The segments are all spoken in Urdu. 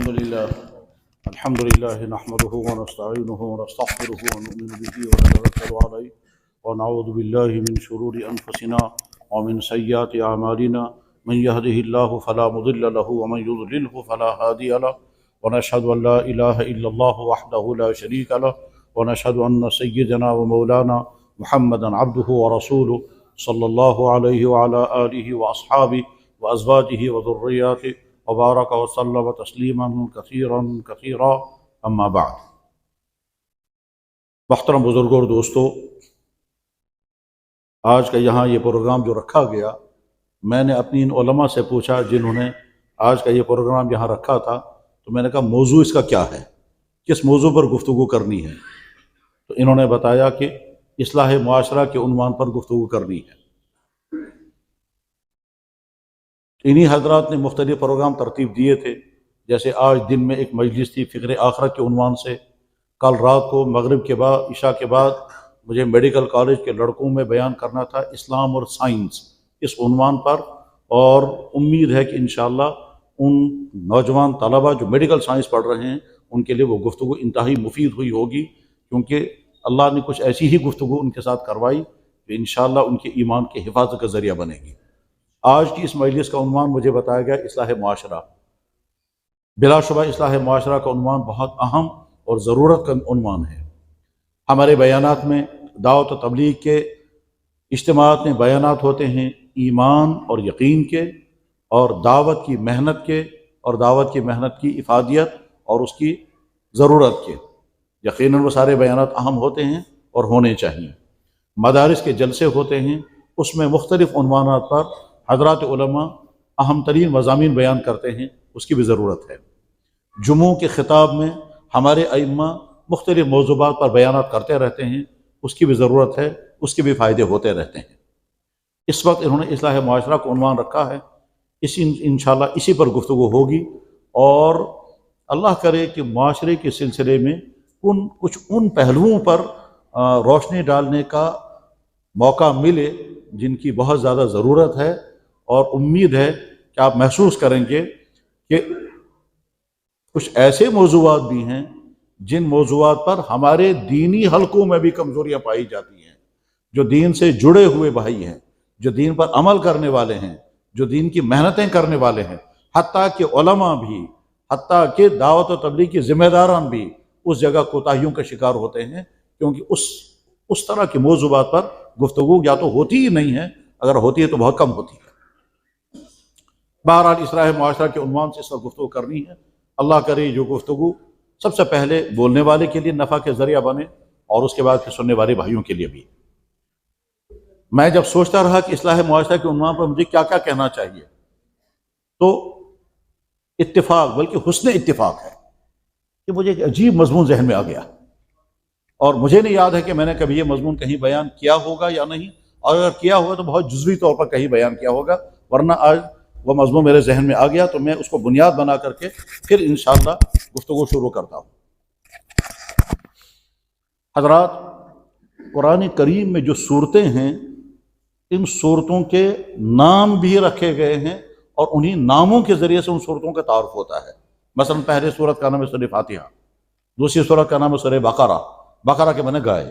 الحمد لله نحمده ونستعينه ونستغفره ونؤمن به ونتوكل عليه ونعوذ بالله من شرور أنفسنا ومن سيئات أعمالنا من يهده الله فلا مضل له ومن يضلله فلا هادي له ونشهد أن لا إله إلا الله وحده لا شريك له ونشهد أن سيدنا ومولانا محمدا عبده ورسوله صلى الله عليه وعلى آله وأصحابه وأزواجه وذرياته وبارک وسلم تسلیما کثیرا کثیرا اما بعد۔ محترم بزرگوں اور دوستو، آج کا یہاں یہ پروگرام جو رکھا گیا، میں نے اپنی ان علماء سے پوچھا جنہوں نے آج کا یہ پروگرام یہاں رکھا تھا، تو میں نے کہا موضوع اس کا کیا ہے، کس موضوع پر گفتگو کرنی ہے؟ تو انہوں نے بتایا کہ اصلاح معاشرہ کے عنوان پر گفتگو کرنی ہے۔ انہی حضرات نے مختلف پروگرام ترتیب دیے تھے، جیسے آج دن میں ایک مجلس تھی فکر آخرت کے عنوان سے، کل رات کو مغرب کے بعد عشاء کے بعد مجھے میڈیکل کالج کے لڑکوں میں بیان کرنا تھا اسلام اور سائنس اس عنوان پر، اور امید ہے کہ انشاءاللہ ان نوجوان طلبہ جو میڈیکل سائنس پڑھ رہے ہیں ان کے لیے وہ گفتگو انتہائی مفید ہوئی ہوگی، کیونکہ اللہ نے کچھ ایسی ہی گفتگو ان کے ساتھ کروائی کہ انشاءاللہ ان کے ایمان کی حفاظت کا ذریعہ بنے گی۔ آج کی اس مجلس کا عنوان مجھے بتایا گیا اصلاح معاشرہ۔ بلا شبہ اصلاح معاشرہ کا عنوان بہت اہم اور ضرورت کا عنوان ہے۔ ہمارے بیانات میں دعوت و تبلیغ کے اجتماعات میں بیانات ہوتے ہیں ایمان اور یقین کے، اور دعوت کی محنت کے، اور دعوت کی محنت کی افادیت اور اس کی ضرورت کے۔ یقیناً وہ سارے بیانات اہم ہوتے ہیں اور ہونے چاہیے۔ مدارس کے جلسے ہوتے ہیں، اس میں مختلف عنوانات پر حضرات علماء اہم ترین مضامین بیان کرتے ہیں، اس کی بھی ضرورت ہے۔ جمعوں کے خطاب میں ہمارے ائمہ مختلف موضوعات پر بیانات کرتے رہتے ہیں، اس کی بھی ضرورت ہے، اس کے بھی فائدے ہوتے رہتے ہیں۔ اس وقت انہوں نے اصلاح معاشرہ کو عنوان رکھا ہے، انشاءاللہ اسی پر گفتگو ہوگی، اور اللہ کرے کہ معاشرے کے سلسلے میں کچھ ان پہلوؤں پر روشنی ڈالنے کا موقع ملے جن کی بہت زیادہ ضرورت ہے، اور امید ہے کہ آپ محسوس کریں گے کہ کچھ ایسے موضوعات بھی ہیں جن موضوعات پر ہمارے دینی حلقوں میں بھی کمزوریاں پائی جاتی ہیں۔ جو دین سے جڑے ہوئے بھائی ہیں، جو دین پر عمل کرنے والے ہیں، جو دین کی محنتیں کرنے والے ہیں، حتیٰ کہ علماء بھی، حتیٰ کہ دعوت و تبلیغ کے ذمہ داران بھی اس جگہ کوتاہیوں کا شکار ہوتے ہیں، کیونکہ اس طرح کے موضوعات پر گفتگو یا تو ہوتی ہی نہیں ہے، اگر ہوتی ہے تو بہت کم ہوتی ہے۔ بہرحال اصلاح معاشرہ کے عنوان سے اس وقت گفتگو کرنی ہے۔ اللہ کرے جو گفتگو سب سے پہلے بولنے والے کے لیے نفع کے ذریعہ بنے، اور اس کے بعد پھر سننے والے بھائیوں کے لیے بھی۔ میں جب سوچتا رہا کہ اصلاح معاشرہ کے عنوان پر مجھے کیا کیا کہنا چاہیے، تو اتفاق، بلکہ حسن اتفاق ہے کہ مجھے ایک عجیب مضمون ذہن میں آ گیا، اور مجھے نہیں یاد ہے کہ میں نے کبھی یہ مضمون کہیں بیان کیا ہوگا یا نہیں، اور اگر کیا ہوگا تو بہت جزوی طور پر کہیں بیان کیا ہوگا، ورنہ آج وہ مضمون میرے ذہن میں آ گیا تو میں اس کو بنیاد بنا کر کے پھر انشاءاللہ گفتگو شروع کرتا ہوں۔ حضرات، قرآن کریم میں جو صورتیں ہیں، ان صورتوں کے نام بھی رکھے گئے ہیں، اور انہی ناموں کے ذریعے سے ان صورتوں کا تعارف ہوتا ہے۔ مثلا پہلے صورت کا نام ہے سورہ فاتحہ، دوسری صورت کا نام ہے سورہ بقرہ، بقرہ کے معنی گائے،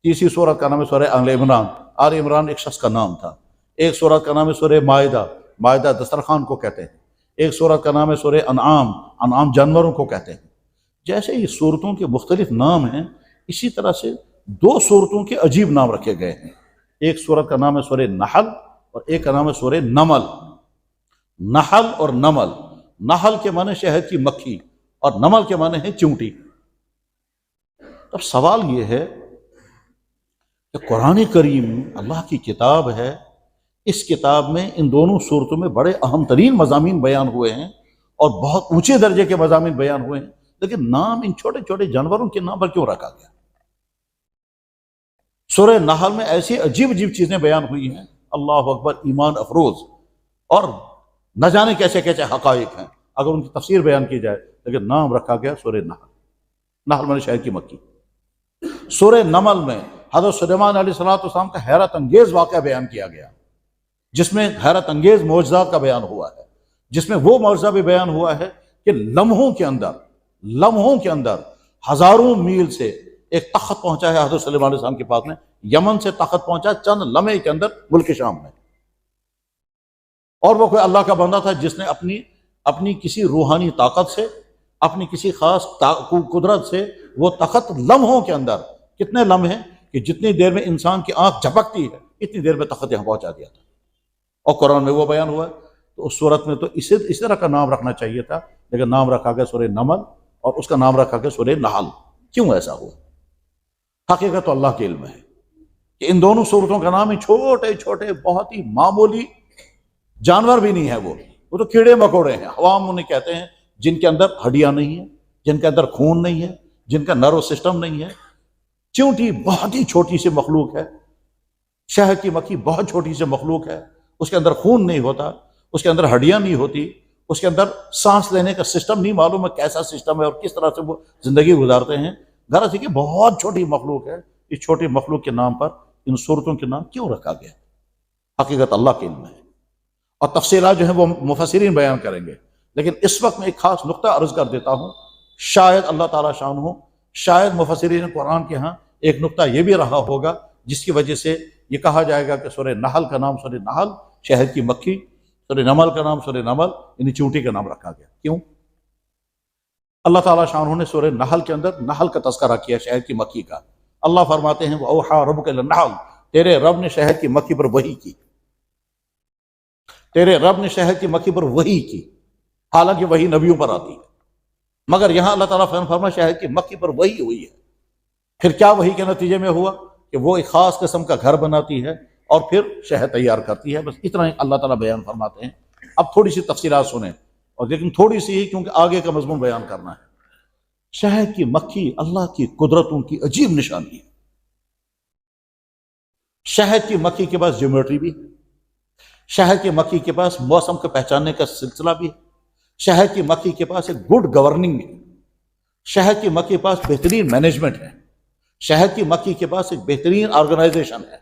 تیسری صورت کا نام ہے سورہ آل عمران، آل عمران ایک شخص کا نام تھا، ایک صورت کا نام ہے سورہ مائدہ، مائدہ دسترخوان کو کہتے ہیں، ایک صورت کا نام ہے سورہ انعام، انعام جانوروں کو کہتے ہیں۔ جیسے یہ صورتوں کے مختلف نام ہیں، اسی طرح سے دو صورتوں کے عجیب نام رکھے گئے ہیں۔ ایک صورت کا نام ہے سورہ نحل، اور ایک کا نام ہے سورہ نمل۔ نحل اور نمل، نحل کے معنی شہد کی مکھی، اور نمل کے معنی ہے چونٹی۔ اب سوال یہ ہے کہ قرآن کریم اللہ کی کتاب ہے، اس کتاب میں ان دونوں صورتوں میں بڑے اہم ترین مضامین بیان ہوئے ہیں، اور بہت اونچے درجے کے مضامین بیان ہوئے ہیں، لیکن نام ان چھوٹے چھوٹے جانوروں کے نام پر کیوں رکھا گیا؟ سورہ نحل میں ایسی عجیب عجیب چیزیں بیان ہوئی ہیں، اللہ اکبر، ایمان افروز، اور نہ جانے کیسے کیسے حقائق ہیں اگر ان کی تفسیر بیان کی جائے، لیکن نام رکھا گیا سورہ نحل۔ نحل میں شہد کی مکھی۔ سورہ نمل میں حضرت سلیمان علیہ السلام کا حیرت انگیز واقعہ بیان کیا گیا، جس میں حیرت انگیز معجزات کا بیان ہوا ہے، جس میں وہ معجزہ بھی بیان ہوا ہے کہ کہ لمحوں کے اندر ہزاروں میل سے ایک تخت پہنچا ہے حضرت سلیمان علیہ السلام کے پاس میں، یمن سے تخت پہنچا چند لمحے کے اندر ملک شام میں، اور وہ کوئی اللہ کا بندہ تھا جس نے اپنی کسی روحانی طاقت سے، اپنی کسی خاص قدرت سے وہ تخت لمحوں کے اندر، کتنے لمحے کہ جتنی دیر میں انسان کی آنکھ جھپکتی ہے اتنی دیر میں تخت یہاں پہنچا دیا تھا، اور قرآن میں وہ بیان ہوا ہے۔ تو اس صورت میں تو اس طرح کا نام رکھنا چاہیے تھا، لیکن نام رکھا گیا سورہ نمل، اور اس کا نام رکھا گیا سورہ نحل۔ کیوں ایسا ہوا؟ حقیقت تو اللہ کے علم ہے کہ ان دونوں صورتوں کا نام ہی چھوٹے چھوٹے بہت ہی معمولی جانور بھی نہیں ہے، وہ تو کیڑے مکوڑے ہیں، عوام انہیں کہتے ہیں، جن کے اندر ہڈیاں نہیں ہیں، جن کے اندر خون نہیں ہے، جن کا نرو سسٹم نہیں ہے۔ چیونٹی بہت ہی چھوٹی سی مخلوق ہے، شہد کی مکھی بہت چھوٹی سی مخلوق ہے، اس کے اندر خون نہیں ہوتا، اس کے اندر ہڈیاں نہیں ہوتی، اس کے اندر سانس لینے کا سسٹم نہیں معلوم ہے کیسا سسٹم ہے اور کس طرح سے وہ زندگی گزارتے ہیں۔ غرض ہے کہ بہت چھوٹی مخلوق ہے، اس چھوٹی مخلوق کے نام پر ان صورتوں کے نام کیوں رکھا گیا؟ حقیقت اللہ کے علم ہے، اور تفصیلات جو ہیں وہ مفسرین بیان کریں گے، لیکن اس وقت میں ایک خاص نقطہ عرض کر دیتا ہوں۔ شاید اللہ تعالیٰ شانہ، شاید مفسرین قرآن کے ہاں ایک نقطہ یہ بھی رہا ہوگا جس کی وجہ سے یہ کہا جائے گا کہ سورہ نحل کا نام سورہ نحل، شہد کی مکھی، سورہ نمل کا نام سورہ نمل، یعنی چونٹی کا نام رکھا گیا۔ کیوں؟ اللہ تعالیٰ شانہ نے سورہ نحل کے اندر نحل کا تذکرہ کیا، شہد کی مکھی کا۔ اللہ فرماتے ہیں وَأَوْحَىٰ رَبُّكَ إِلَى النَّحْلِ، تیرے رب نے شہد کی مکھی پر وحی کی، تیرے رب نے شہد کی مکھی پر وحی کی، حالانکہ وحی نبیوں پر آتی ہے، مگر یہاں اللہ تعالیٰ فرما شہد کی مکھی پر وحی ہوئی ہے۔ پھر کیا وحی کے نتیجے میں ہوا کہ وہ ایک خاص قسم کا گھر بناتی ہے اور پھر شہد تیار کرتی ہے۔ بس اتنا ہی اللہ تعالیٰ بیان فرماتے ہیں۔ اب تھوڑی سی تفصیلات سنیں، اور لیکن تھوڑی سی ہی، کیونکہ آگے کا مضمون بیان کرنا ہے۔ شہد کی مکھی اللہ کی قدرتوں کی عجیب نشانی ہے۔ شہد کی مکھی کے پاس جیومیٹری بھی ہے، شہد کی مکھی کے پاس موسم کو پہچاننے کا سلسلہ بھی ہے، شہد کی مکھی کے پاس ایک گڈ گورننگ ہے، شہد کی مکھی کے پاس بہترین مینجمنٹ ہے، شہد کی مکھی کے پاس ایک بہترین آرگنائزیشن ہے،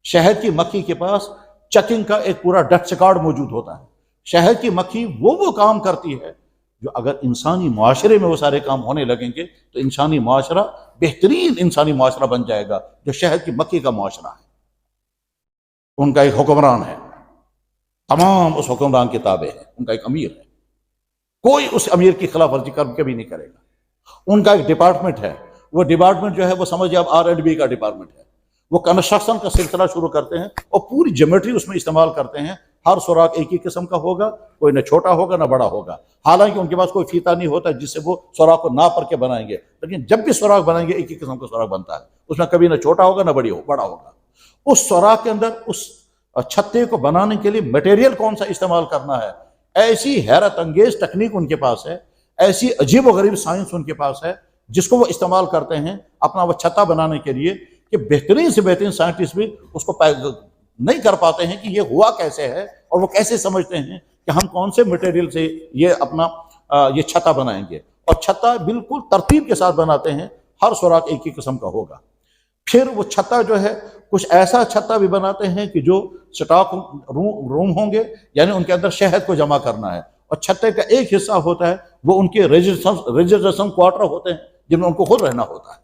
شہد کی مکھی کے پاس چیکنگ کا ایک پورا ڈٹ ریکارڈ موجود ہوتا ہے۔ شہد کی مکھی وہ کام کرتی ہے جو اگر انسانی معاشرے میں وہ سارے کام ہونے لگیں گے تو انسانی معاشرہ بہترین انسانی معاشرہ بن جائے گا، جو شہد کی مکھی کا معاشرہ ہے۔ ان کا ایک حکمران ہے، تمام اس حکمران کے تابع ہے، ان کا ایک امیر ہے، کوئی اس امیر کی خلاف ورزی کبھی نہیں کرے گا۔ ان کا ایک ڈپارٹمنٹ ہے، وہ ڈپارٹمنٹ جو ہے وہ سمجھے اب R&B کا ڈپارٹمنٹ ہے، وہ کنسٹرکشن کا سلسلہ شروع کرتے ہیں اور پوری جیومیٹری اس میں استعمال کرتے ہیں۔ ہر سوراخ ایک ہی قسم کا ہوگا، کوئی نہ چھوٹا ہوگا نہ بڑا ہوگا، حالانکہ ان کے پاس کوئی فیتہ نہیں ہوتا جس سے وہ سوراخ کو ناپ کر کے بنائیں گے، لیکن جب بھی سوراخ بنائیں گے ایک ہی قسم کا سوراخ بنتا ہے، اس میں کبھی نہ چھوٹا ہوگا نہ بڑا ہوگا۔ اس سوراخ کے اندر اس چھتے کو بنانے کے لیے میٹیریل کون سا استعمال کرنا ہے، ایسی حیرت انگیز تکنیک ان کے پاس ہے، ایسی عجیب و غریب سائنس ان کے پاس ہے جس کو وہ استعمال کرتے ہیں اپنا وہ چھتا بنانے کے لیے، کہ بہترین سے بہترین سائنٹسٹ بھی اس کو نہیں کر پاتے ہیں کہ یہ ہوا کیسے ہے، اور وہ کیسے سمجھتے ہیں کہ ہم کون سے مٹیریل سے یہ اپنا یہ چھتا بنائیں گے، اور چھتا بالکل ترتیب کے ساتھ بناتے ہیں، ہر سوراخ ایک ہی قسم کا ہوگا۔ پھر وہ چھتا جو ہے کچھ ایسا چھتا بھی بناتے ہیں کہ جو سٹاک روم ہوں گے، یعنی ان کے اندر شہد کو جمع کرنا ہے، اور چھتے کا ایک حصہ ہوتا ہے وہ ان کے ریزرویشن کوارٹر ہوتے ہیں جن میں ان کو خود رہنا ہوتا ہے۔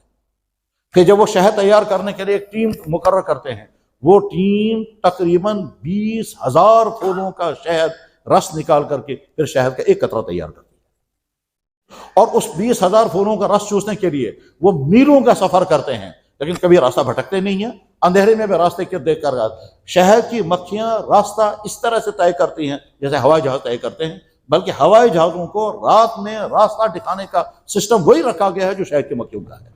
پھر جب وہ شہد تیار کرنے کے لیے ایک ٹیم مقرر کرتے ہیں، وہ ٹیم تقریباً 20,000 پھولوں کا شہد رس نکال کر کے پھر شہد کا ایک قطرہ تیار کرتی ہے، اور اس 20,000 پھولوں کا رس چوسنے کے لیے وہ میلوں کا سفر کرتے ہیں، لیکن کبھی راستہ بھٹکتے نہیں ہیں، اندھیرے میں بھی راستے کے دیکھ کر شہد کی مکھیاں راستہ اس طرح سے طے کرتی ہیں جیسے ہوائی جہاز طے کرتے ہیں، بلکہ ہوائی جہازوں کو رات میں راستہ دکھانے کا سسٹم وہی رکھا گیا ہے جو شہد کی مکھیوں کا ہے،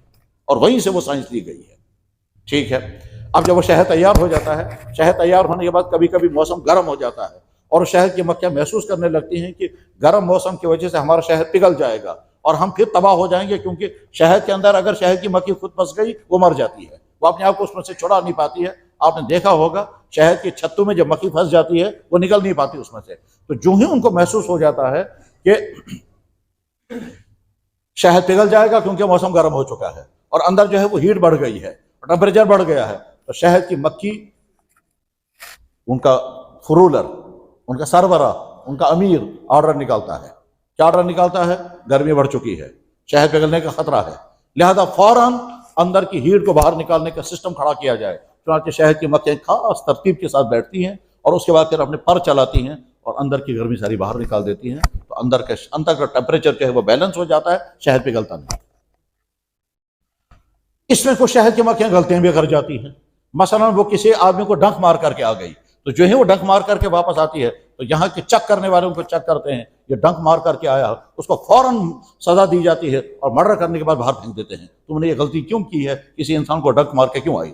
اور وہیں سے وہ سائنس لی گئی ہے۔ ٹھیک ہے، اب جب وہ شہد تیار ہو جاتا ہے، شہد تیار ہونے کے بعد کبھی کبھی موسم گرم ہو جاتا ہے، اور شہد کی مکھیاں محسوس کرنے لگتی ہیں کہ گرم موسم کی وجہ سے ہمارا شہد پگھل جائے گا اور ہم پھر تباہ ہو جائیں گے، کیونکہ شہد کے اندر اگر شہد کی مکھی خود پھنس گئی وہ مر جاتی ہے، وہ اپنے آپ کو اس میں سے چھڑا نہیں پاتی ہے۔ آپ نے دیکھا ہوگا شہد کے چھتوں میں جب مکھی پھنس جاتی ہے وہ نکل نہیں پاتی اس میں سے، تو جو ہی ان کو محسوس ہو جاتا ہے کہ شہد پگھل جائے گا کیونکہ موسم گرم ہو چکا ہے اور اندر جو ہے وہ ہیٹ بڑھ گئی ہے، ٹیمپریچر بڑھ گیا ہے، تو شہد کی مکھی ان کا فرولر، ان کا سربراہ، ان کا امیر آرڈر نکالتا ہے کیا آرڈر نکالتا ہے؟ گرمی بڑھ چکی ہے، شہد پگھلنے کا خطرہ ہے، لہذا فوراً اندر کی ہیٹ کو باہر نکالنے کا سسٹم کھڑا کیا جائے۔ چنانچہ شہد کی مکھیاں خاص ترتیب کے ساتھ بیٹھتی ہیں اور اس کے بعد پھر اپنے پر چلاتی ہیں اور اندر کی گرمی ساری باہر نکال دیتی ہیں، تو اندر کا ٹیمپریچر جو ہے وہ بیلنس ہو جاتا ہے، شہد پگھلتا نہیں۔ اس میں کچھ شہد کی مکھیاں غلطیاں بھی کر جاتی ہیں، مثلا وہ کسی آدمی کو ڈنک مار کر کے آ گئی، تو جو ہی وہ ڈنک مار کر کے واپس آتی ہے تو یہاں کے چیک کرنے والوں کو چیک کرتے ہیں، یہ ڈنک مار کر کے آیا، اس کو فوراً سزا دی جاتی ہے اور مرڈر کرنے کے بعد باہر پھینک دیتے ہیں، تم نے یہ غلطی کیوں کی ہے، کسی انسان کو ڈنک مار کے کیوں آئی؟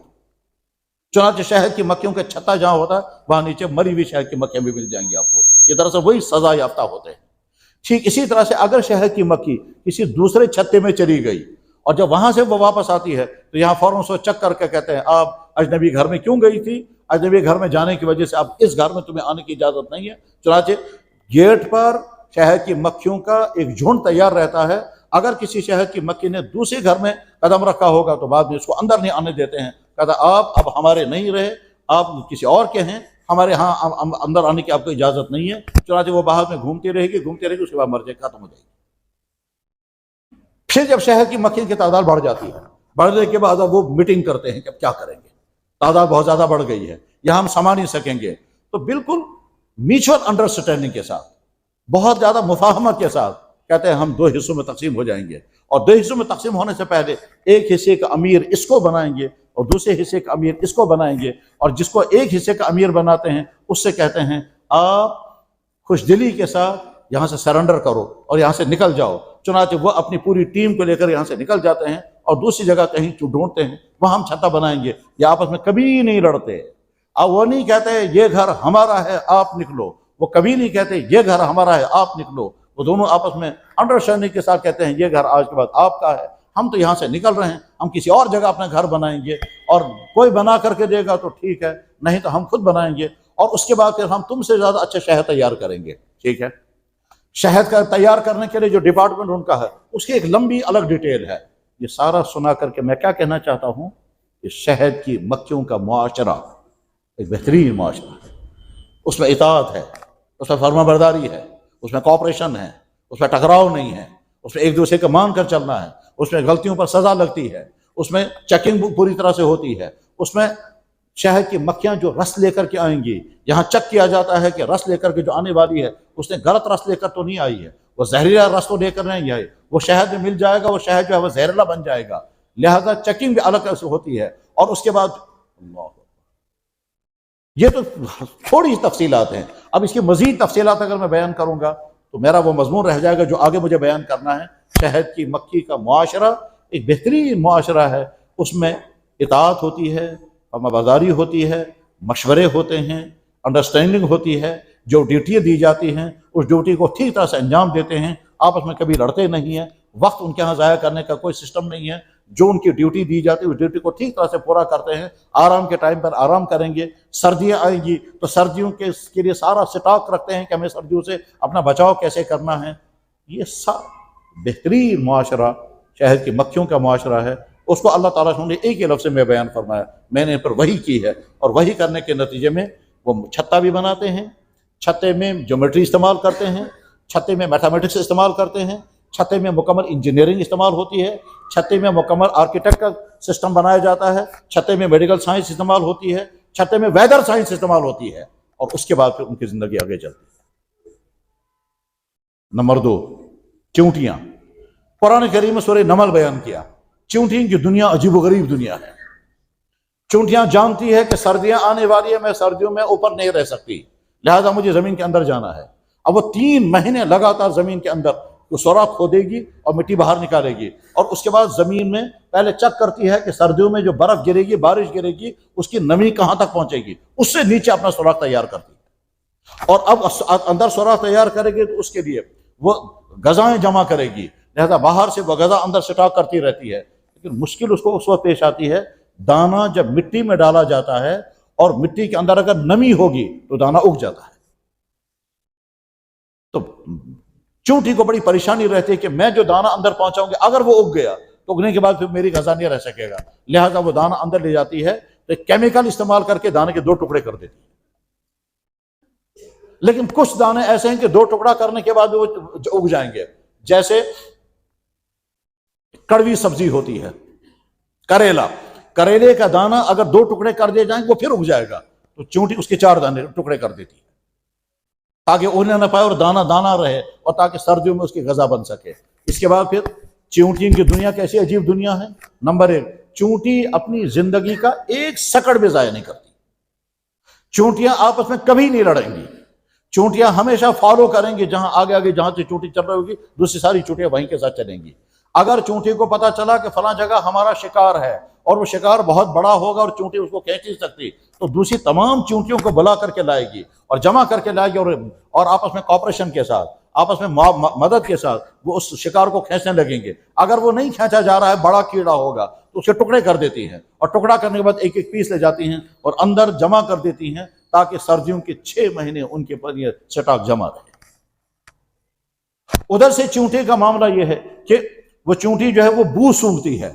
چنانچہ شہد کی مکھیوں کا چھتا جہاں ہوتا ہے وہاں نیچے مری ہوئی شہد کی مکھیاں بھی مل جائیں گی آپ کو، یہ دراصل وہی سزا یافتہ ہوتے ہیں۔ ٹھیک اسی طرح سے اگر شہد کی مکھی کسی دوسرے چھتے میں چلی گئی اور جب وہاں سے وہ واپس آتی ہے تو یہاں فوراً سو چیک کر کے کہتے ہیں آپ اجنبی گھر میں کیوں گئی تھی، اجنبی گھر میں جانے کی وجہ سے اب اس گھر میں تمہیں آنے کی اجازت نہیں ہے۔ چنانچہ گیٹ پر شہد کی مکھیوں کا ایک جھنڈ تیار رہتا ہے، اگر کسی شہد کی مکھی نے دوسرے گھر میں قدم رکھا ہوگا تو بعد میں اس کو اندر نہیں آنے دیتے ہیں، کہتا آپ اب ہمارے نہیں رہے، آپ کسی اور کے ہیں، ہمارے ہاں اندر آنے کی آپ کو اجازت نہیں ہے۔ چنانچہ وہ باہر میں گھومتی رہے گی، اس کے بعد مر جائے، ختم ہو جائے گی۔ پھر جب شہد کی مکھیوں کی تعداد بڑھ جاتی ہے، بڑھنے کے بعد اب وہ میٹنگ کرتے ہیں کہ اب کیا کریں گے، تعداد بہت زیادہ بڑھ گئی ہے، یہاں ہم سما نہیں سکیں گے، تو بالکل میوچل انڈرسٹینڈنگ کے ساتھ، بہت زیادہ مفاہمت کے ساتھ کہتے ہیں ہم دو حصوں میں تقسیم ہو جائیں گے، اور دو حصوں میں تقسیم ہونے سے پہلے ایک حصے کا امیر اس کو بنائیں گے اور دوسرے حصے کا امیر اس کو بنائیں گے، اور جس کو ایک حصے کا امیر بناتے ہیں اس سے کہتے ہیں آپ خوش دلی کے ساتھ یہاں سے سرنڈر کرو اور یہاں سے نکل جاؤ۔ چنانچہ وہ اپنی پوری ٹیم کو لے کر یہاں سے نکل جاتے ہیں اور دوسری جگہ کہیں ڈھونڈتے ہیں، وہاں ہم چھتا بنائیں گے، یہ آپس میں کبھی نہیں لڑتے، اب وہ نہیں کہتے یہ گھر ہمارا ہے آپ نکلو، وہ کبھی نہیں کہتے یہ گھر ہمارا ہے آپ نکلو، وہ دونوں آپس میں انڈرسٹینڈنگ کے ساتھ کہتے ہیں یہ گھر آج کے بعد آپ کا ہے، ہم تو یہاں سے نکل رہے ہیں، ہم کسی اور جگہ اپنا گھر بنائیں گے، اور کوئی بنا کر کے دے گا تو ٹھیک ہے، نہیں تو ہم خود بنائیں گے، اور اس کے بعد پھر ہم تم سے زیادہ اچھا شہد تیار کریں گے۔ ٹھیک ہے، شہد کا تیار کرنے کے لیے جو ڈپارٹمنٹ ان کا ہے اس کی ایک لمبی الگ ڈیٹیل ہے۔ یہ سارا سنا کر کے میں کیا کہنا چاہتا ہوں کہ شہد کی مکھیوں کا معاشرہ ایک بہترین معاشرہ ہے، اس میں اطاعت ہے، اس میں فرما برداری ہے، اس میں کوآپریشن ہے، اس میں ٹکراؤ نہیں ہے، اس میں ایک دوسرے کا مان کر چلنا ہے، اس میں غلطیوں پر سزا لگتی ہے، اس میں چیکنگ پوری طرح سے ہوتی ہے، اس میں شہد کی مکھیاں جو رس لے کر کے آئیں گی یہاں چیک کیا جاتا ہے کہ رس لے کر کے جو آنے والی ہے اس نے غلط رس لے کر تو نہیں آئی ہے، وہ زہریلا رس تو لے کر نہیں آئی، وہ شہد میں مل جائے گا، وہ شہد جو ہے وہ زہریلا بن جائے گا، لہذا چیکنگ بھی الگ سے ہوتی ہے، اور اس کے بعد اللہ، یہ تو تھوڑی تفصیلات ہیں، اب اس کی مزید تفصیلات اگر میں بیان کروں گا تو میرا وہ مضمون رہ جائے گا جو آگے مجھے بیان کرنا ہے۔ شہد کی مکھی کا معاشرہ ایک بہترین معاشرہ ہے، اس میں اطاعت ہوتی ہے، فرما برداری ہوتی ہے، مشورے ہوتے ہیں، انڈرسٹینڈنگ ہوتی ہے، جو ڈیوٹیاں دی جاتی ہیں اس ڈیوٹی کو ٹھیک طرح سے انجام دیتے ہیں، آپس میں کبھی لڑتے نہیں ہیں، وقت ان کے ہاں ضائع کرنے کا کوئی سسٹم نہیں ہے، جو ان کی ڈیوٹی دی جاتی ہے اس ڈیوٹی کو ٹھیک طرح سے پورا کرتے ہیں، آرام کے ٹائم پر آرام کریں گے، سردیاں آئیں گی تو سردیوں کے لیے سارا سٹاک رکھتے ہیں کہ ہمیں سردیوں سے اپنا بچاؤ کیسے کرنا ہے۔ یہ سب بہترین معاشرہ شہد کی مکھیوں کا معاشرہ ہے، اس کو اللہ تعالیٰ نے ایک ہی لفظ میں بیان فرمایا، میں نے ان پر وحی کی ہے، اور وحی کرنے کے نتیجے میں وہ چھتا بھی بناتے ہیں، چھتے میں جیومیٹری استعمال کرتے ہیں، چھتے میں میتھمیٹکس استعمال کرتے ہیں، چھتے میں مکمل انجینئرنگ استعمال ہوتی ہے، چھتے میں مکمل آرکیٹیکٹ کا سسٹم بنایا جاتا ہے، چھتے میں میڈیکل سائنس استعمال ہوتی ہے، چھتے میں ویدر سائنس استعمال ہوتی ہے، اور اس کے بعد پھر ان کی زندگی آگے چلتی ہے۔ نمبر 2، چونٹیاں۔ قرآن کریم میں سورہ نمل بیان کیا، چونٹیوں کی دنیا عجیب و غریب دنیا ہے۔ چونٹیاں جانتی ہے کہ سردیاں آنے والی ہیں، میں سردیوں میں اوپر نہیں رہ سکتی، لہذا مجھے زمین کے اندر جانا ہے۔ اب وہ 3 مہینے لگاتار زمین کے اندر وہ سوراخ کھودے گی اور مٹی باہر نکالے گی، اور اس کے بعد زمین میں پہلے چیک کرتی ہے کہ سردیوں میں جو برف گرے گی، بارش گرے گی، اس کی نمی کہاں تک پہنچے گی، اس سے نیچے اپنا سوراخ تیار کرتی ہے، اور اب اندر سوراخ تیار کرے گی تو اس کے لیے وہ غذائیں جمع کرے گی، لہذا باہر سے وہ غذا اندر سٹاک کرتی رہتی ہے، لیکن مشکل اس کو اس وقت پیش آتی ہے دانہ جب مٹی میں ڈالا جاتا ہے اور مٹی کے اندر اگر نمی ہوگی تو دانہ اگ جاتا ہے۔ تو چونٹی کو بڑی پریشانی رہتی ہے کہ میں جو دانہ اندر پہنچاؤں گی اگر وہ اگ گیا تو اگنے کے بعد پھر میری غذا نہیں رہ سکے گا، لہذا وہ دانہ اندر لے جاتی ہے تو کیمیکل استعمال کر کے دانے کے 2 ٹکڑے کر دیتی ہے۔ لیکن کچھ دانے ایسے ہیں کہ 2 ٹکڑا کرنے کے بعد وہ اگ جائیں گے، جیسے کڑوی سبزی ہوتی ہے کریلے کا دانہ اگر 2 ٹکڑے کر دیے جائیں وہ پھر اگ جائے گا، تو چونٹی اس کے 4 دانے ٹکڑے کر دیتی ہے تاکہ اگنے نہ پائے اور دانہ دانہ رہے، اور تاکہ سردیوں میں اس کی غذا بن سکے۔ اس کے بعد پھر چونٹیوں کی دنیا کیسی عجیب دنیا ہے۔ نمبر 1، چونٹی اپنی زندگی کا 1 سیکنڈ بھی ضائع نہیں کرتی۔ چونٹیاں آپس میں کبھی نہیں لڑیں گی، چونٹیاں ہمیشہ فالو کریں گی، جہاں آگے آگے جہاں سے چونٹی چل رہی ہوگی دوسری ساری چونٹیاں وہیں کے ساتھ چلیں گی۔ اگر چونٹی کو پتا چلا کہ فلاں جگہ ہمارا شکار ہے اور وہ شکار بہت بڑا ہوگا اور چونٹی اس کو کھینچ نہیں سکتی، تو دوسری تمام چونٹیوں کو بلا کر کے لائے گی اور جمع کر کے لائے گی، اور آپس میں کوآپریشن کے ساتھ، آپس میں مدد کے ساتھ وہ اس شکار کو کھینچنے لگیں گے۔ اگر وہ نہیں کھینچا جا رہا ہے، بڑا کیڑا ہوگا تو اسے ٹکڑے کر دیتی ہیں، اور ٹکڑا کرنے کے بعد 1 پیس لے جاتی ہیں اور اندر جمع کر دیتی ہیں تاکہ سردیوں کے 6 مہینے ان کے پر یہ سٹاک جمع رہے۔ ادھر سے چونٹی کا معاملہ یہ ہے کہ وہ چونٹی جو ہے وہ بو سونگتی ہے،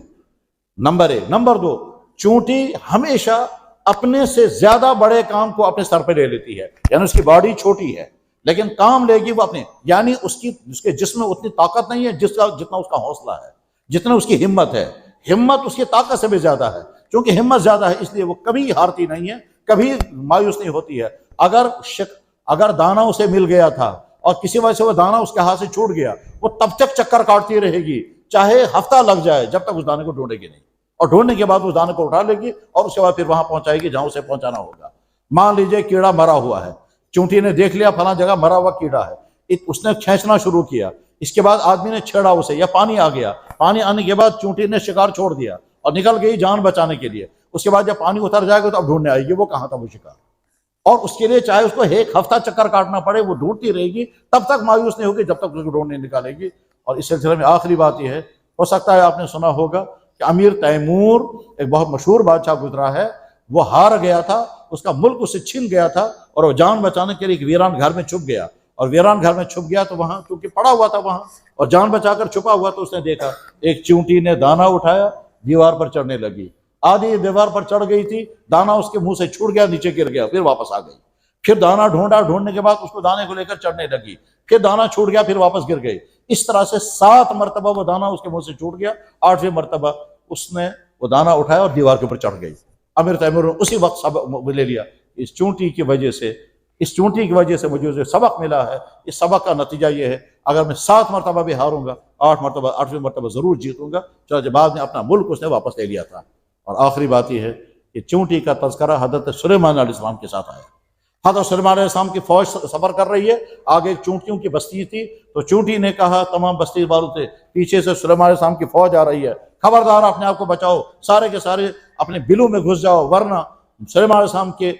نمبر 1۔ نمبر 2، چونٹی ہمیشہ اپنے سے زیادہ بڑے کام کو اپنے سر پہ لے لیتی ہے، یعنی اس کی باڈی چھوٹی ہے لیکن کام لے گی وہ اپنے، یعنی اس کے جسم میں اتنی طاقت نہیں ہے جتنا اس کا حوصلہ ہے، جتنا اس کی ہمت ہے۔ ہمت اس کی طاقت سے بھی زیادہ ہے، کیونکہ ہمت زیادہ ہے اس لیے وہ کبھی ہارتی نہیں ہے، کبھی مایوس نہیں ہوتی ہے۔ اگر دانہ اسے مل گیا تھا اور کسی وجہ سے وہ دانہ اس کے ہاتھ سے چھوٹ گیا، وہ تب تک چکر کاٹتی رہے گی چاہے ہفتہ لگ جائے، جب تک اس دانے کو ڈھونڈے گی نہیں، اور ڈھونڈنے کے بعد اس دانے کو اٹھا لے گی اور اس کے بعد پھر وہاں پہنچائے گی جہاں اسے پہنچانا ہوگا۔ مان لیجئے کیڑا مرا ہوا ہے، چونٹی نے دیکھ لیا فلاں جگہ مرا ہوا کیڑا ہے، اس نے کھینچنا شروع کیا، اس کے بعد آدمی نے چھیڑا اسے یا پانی آ گیا، پانی آنے کے بعد چونٹی نے شکار چھوڑ دیا اور نکل گئی جان بچانے کے لیے۔ اس کے بعد جب پانی اتر جائے گا تو اب ڈھونڈنے آئے گی وہ کہاں تھا وہ شکار، اور اس کے لیے چاہے اس کو 1 ہفتہ چکر کاٹنا پڑے وہ ڈھونڈتی رہے گی، تب تک مایوس نہیں ہوگی جب تک اس کو ڈھونڈنے نکالے گی۔ اور اس سلسلے میں آخری بات یہ ہے، ہو سکتا ہے آپ نے سنا ہوگا کہ امیر تیمور ایک بہت مشہور بادشاہ گزرا ہے، وہ ہار گیا تھا، اس کا ملک اسے چھن گیا تھا اور وہ جان بچانے کے لیے ایک ویران گھر میں چھپ گیا، اور ویران گھر میں چھپ گیا تو وہاں کیونکہ پڑا ہوا تھا وہاں اور جان بچا کر چھپا ہوا، تو اس نے دیکھا ایک چونٹی نے دانہ اٹھایا، دیوار پر چڑھنے لگی، آدھی دیوار پر چڑھ گئی تھی، دانہ اس کے منہ سے چھوٹ گیا، نیچے گر گیا، پھر واپس آ گئی، پھر دانہ ڈھونڈا، ڈھونڈنے کے بعد اس کو دانے کو لے کر چڑھنے لگی، پھر دانہ چھوٹ گیا، پھر واپس گر گئی۔ اس طرح سے 7 مرتبہ وہ دانہ اس کے منہ سے چھوٹ گیا، 8ویں مرتبہ اس نے وہ دانہ اٹھایا اور دیوار کے اوپر چڑھ گئی۔ امیر تیمور نے اسی وقت سبق لے لیا، اس چونٹی کی وجہ سے مجھے جو سبق ملا ہے، اس سبق کا نتیجہ یہ ہے اگر میں 7 مرتبہ بھی ہاروں گا، 8ویں مرتبہ ضرور جیتوں گا۔ چنانچہ بعد میں اپنا ملک اس نے واپس لے لیا تھا۔ اور آخری بات یہ ہے کہ چونٹی کا تذکرہ حضرت سلیمان علیہ السلام کے ساتھ آیا۔ حضرت سلیمان علیہ السلام کی فوج سفر کر رہی ہے، آگے چونٹیوں کی بستی تھی، تو چونٹی نے کہا تمام بستی والوں سے، پیچھے سے سلیمان علیہ السلام کی فوج آ رہی ہے، خبردار اپنے آپ کو بچاؤ، سارے کے سارے اپنے بلوں میں گھس جاؤ، ورنہ سلیمان علیہ السلام کے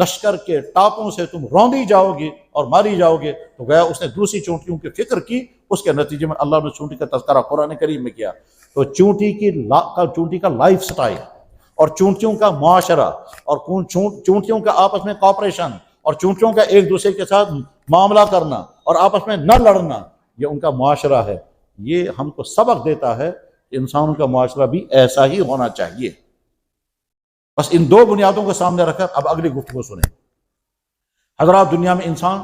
لشکر کے ٹاپوں سے تم روندی جاؤ گی اور ماری جاؤ گے۔ تو گیا اس نے دوسری چونٹیوں کی فکر کی، اس کے نتیجے میں اللہ نے چونٹی کا تذکرہ قرآن کریم میں کیا۔ تو چونٹی کا لائف سٹائل اور چونٹیوں کا معاشرہ اور چونٹیوں کا آپس میں کوآپریشن اور چونٹیوں کا ایک دوسرے کے ساتھ معاملہ کرنا اور آپس میں نہ لڑنا، یہ ان کا معاشرہ ہے۔ یہ ہم کو سبق دیتا ہے کہ انسانوں کا معاشرہ بھی ایسا ہی ہونا چاہیے۔ بس ان 2 بنیادوں کو سامنے رکھ کر اب اگلی گفتگو سنیں۔ حضرات، دنیا میں انسان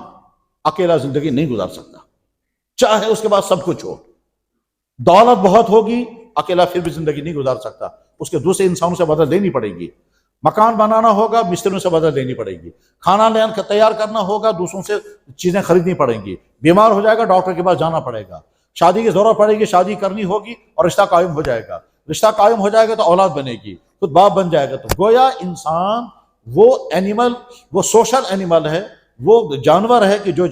اکیلا زندگی نہیں گزار سکتا، چاہے اس کے بعد سب کچھ ہو، دولت بہت ہوگی، اکیلا پھر بھی زندگی نہیں گزار سکتا، اس کے دوسرے انسانوں سے مدد لینی پڑے گی۔ مکان بنانا ہوگا، مستریوں سے مدد لینی پڑے گی۔ کھانا تیار کرنا ہوگا، دوسروں سے چیزیں خریدنی پڑیں گی۔ بیمار ہو جائے گا، ڈاکٹر کے پاس جانا پڑے گا۔ شادی کی ضرورت پڑے گی، شادی کرنی ہوگی اور رشتہ قائم ہو جائے گا۔ رشتہ قائم ہو جائے گا تو اولاد بنے گی، خود باپ بن جائے گا۔ تو گویا انسان وہ سوشل اینیمل ہے، وہ جانور ہے کہ جو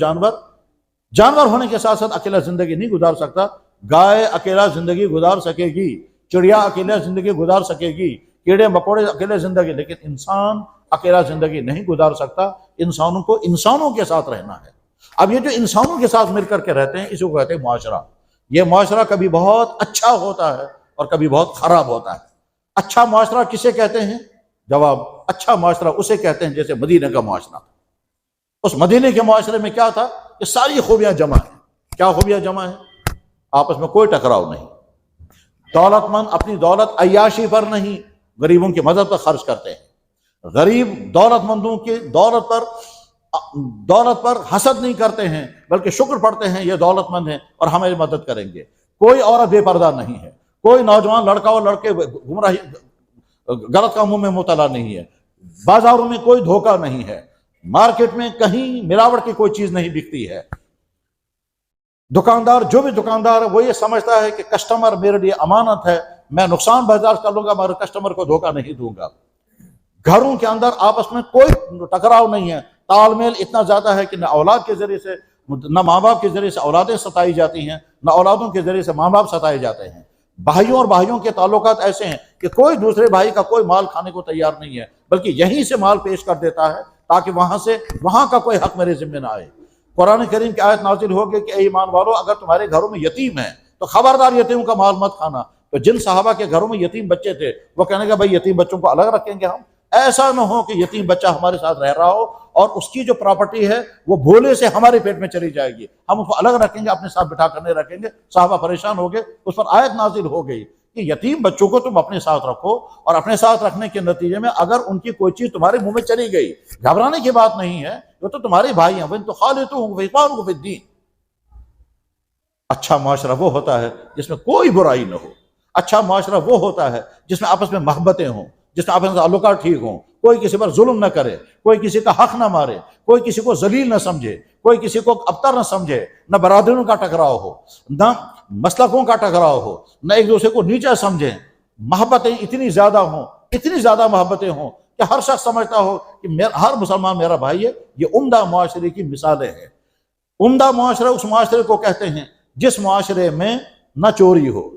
جانور ہونے کے ساتھ ساتھ اکیلا زندگی نہیں گزار سکتا۔ گائے اکیلا زندگی گزار سکے گی، چڑیا اکیلا زندگی گزار سکے گی، کیڑے مکوڑے اکیلے زندگی، لیکن انسان اکیلا زندگی نہیں گزار سکتا۔ انسانوں کو انسانوں کے ساتھ رہنا ہے۔ اب یہ جو انسانوں کے ساتھ مل کر کے رہتے ہیں، اس کو کہتے ہیں معاشرہ۔ یہ معاشرہ کبھی بہت اچھا ہوتا ہے اور کبھی بہت خراب ہوتا ہے۔ اچھا معاشرہ کسے کہتے ہیں؟ جواب، اچھا معاشرہ اسے کہتے ہیں جیسے مدینہ کا معاشرہ تھا۔ اس مدینہ کے معاشرے میں کیا تھا کہ ساری خوبیاں جمع ہیں۔ کیا خوبیاں جمع ہیں؟ آپس میں کوئی ٹکراؤ نہیں، دولت مند اپنی دولت عیاشی پر نہیں، غریبوں کی مدد پر خرچ کرتے ہیں۔ غریب دولت مندوں کی دولت پر دولت پر حسد نہیں کرتے ہیں بلکہ شکر پڑھتے ہیں یہ دولت مند ہیں اور ہماری مدد کریں گے۔ کوئی عورت بے پردہ نہیں ہے، کوئی نوجوان لڑکا اور لڑکے گمراہی غلط کاموں میں مبتلا نہیں ہے، بازاروں میں کوئی دھوکہ نہیں ہے، مارکیٹ میں کہیں ملاوٹ کی کوئی چیز نہیں بکتی ہے۔ دکاندار، جو بھی دکاندار ہے وہ یہ سمجھتا ہے کہ کسٹمر میرے لیے امانت ہے، میں نقصان برداشت کر لوں گا مگر کسٹمر کو دھوکہ نہیں دوں گا۔ گھروں کے اندر آپس میں کوئی ٹکراؤ نہیں ہے، تال میل اتنا زیادہ ہے کہ نہ اولاد کے ذریعے سے، نہ ماں باپ کے ذریعے سے اولادیں ستائی جاتی ہیں، نہ اولادوں کے ذریعے سے ماں باپ ستائے جاتے ہیں۔ بھائیوں اور بھائیوں کے تعلقات ایسے ہیں کہ کوئی دوسرے بھائی کا کوئی مال کھانے کو تیار نہیں ہے، بلکہ یہیں سے مال پیش کر دیتا ہے تاکہ وہاں کا کوئی حق میرے ذمہ نہ آئے۔ قرآن کریم کی آیت نازل ہوگی کہ اے ایمان والو، اگر تمہارے گھروں میں یتیم ہیں تو خبردار یتیموں کا مال مت کھانا۔ تو جن صحابہ کے گھروں میں یتیم بچے تھے وہ کہنے کہ بھائی یتیم بچوں کو الگ رکھیں گے ہم، ایسا نہ ہو کہ یتیم بچہ ہمارے ساتھ رہ رہا ہو اور اس کی جو پراپرٹی ہے وہ بھولے سے ہمارے پیٹ میں چلی جائے گی، ہم اس کو الگ رکھیں گے، اپنے ساتھ بٹھا کر نہیں رکھیں گے۔ صحابہ پریشان ہو گئے، اس پر آیت نازل ہو گئی کہ یتیم بچوں کو تم اپنے ساتھ رکھو، اور اپنے ساتھ رکھنے کے نتیجے میں اگر ان کی کوئی چیز تمہارے منہ میں چلی گئی، گھبرانے کی بات نہیں ہے، وہ تو تمہارے بھائی ہیں، وَإِن تُخَالِطُوهُمْ فَإِخْوَانُكُمْ فِي الدِّينِ۔ اچھا معاشرہ وہ ہوتا ہے جس میں کوئی برائی نہ ہو، اچھا معاشرہ وہ ہوتا ہے جس میں آپس میں محبتیں ہوں، جس میں آپس میں تعلقات ٹھیک ہوں، کوئی کسی پر ظلم نہ کرے، کوئی کسی کا حق نہ مارے، کوئی کسی کو ذلیل نہ سمجھے، کوئی کسی کو ابتر نہ سمجھے، نہ برادریوں کا ٹکراؤ ہو، نہ مسلکوں کا ٹکراؤ ہو، نہ ایک دوسرے کو نیچا سمجھیں، محبتیں اتنی زیادہ ہوں، اتنی زیادہ محبتیں ہوں کہ ہر شخص سمجھتا ہو کہ ہر مسلمان میرا بھائی ہے۔ یہ عمدہ معاشرے کی مثالیں ہیں۔ عمدہ معاشرہ اس معاشرے کو کہتے ہیں جس معاشرے میں نہ چوری ہو،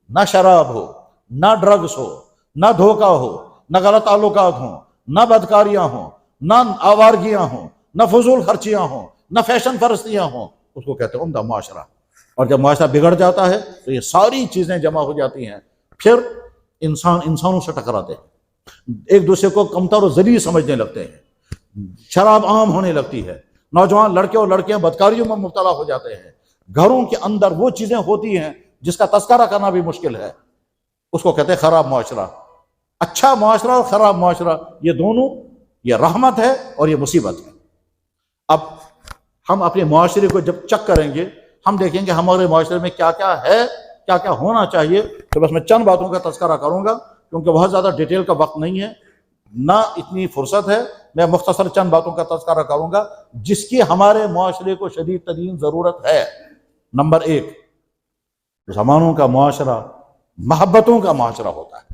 نہ شراب ہو، نہ ڈرگس ہو، نہ دھوکہ ہو، نہ غلط تعلقات ہوں، نہ بدکاریاں ہوں، نہ آوارگیاں ہوں، نہ فضول خرچیاں ہوں، نہ فیشن پرستیاں ہوں، اس کو کہتے ہیں عمدہ معاشرہ۔ اور جب معاشرہ بگڑ جاتا ہے تو یہ ساری چیزیں جمع ہو جاتی ہیں، پھر انسانوں سے ٹکراتے ہیں، ایک دوسرے کو کمتر اور ذلیل سمجھنے لگتے ہیں، شراب عام ہونے لگتی ہے، نوجوان لڑکے اور لڑکیاں بدکاریوں میں مبتلا ہو جاتے ہیں، گھروں کے اندر وہ چیزیں ہوتی ہیں جس کا تذکرہ کرنا بھی مشکل ہے، اس کو کہتے ہیں خراب معاشرہ۔ اچھا معاشرہ اور خراب معاشرہ یہ دونوں، یہ رحمت ہے اور یہ مصیبت ہے۔ اب ہم اپنے معاشرے کو جب چیک کریں گے، ہم دیکھیں گے ہمارے معاشرے میں کیا کیا ہے، کیا کیا ہونا چاہیے۔ تو بس میں چند باتوں کا تذکرہ کروں گا کیونکہ بہت زیادہ ڈیٹیل کا وقت نہیں ہے، نہ اتنی فرصت ہے، میں مختصر چند باتوں کا تذکرہ کروں گا جس کی ہمارے معاشرے کو شدید ترین ضرورت ہے۔ نمبر 1، مسلمانوں کا معاشرہ محبتوں کا معاشرہ ہوتا ہے،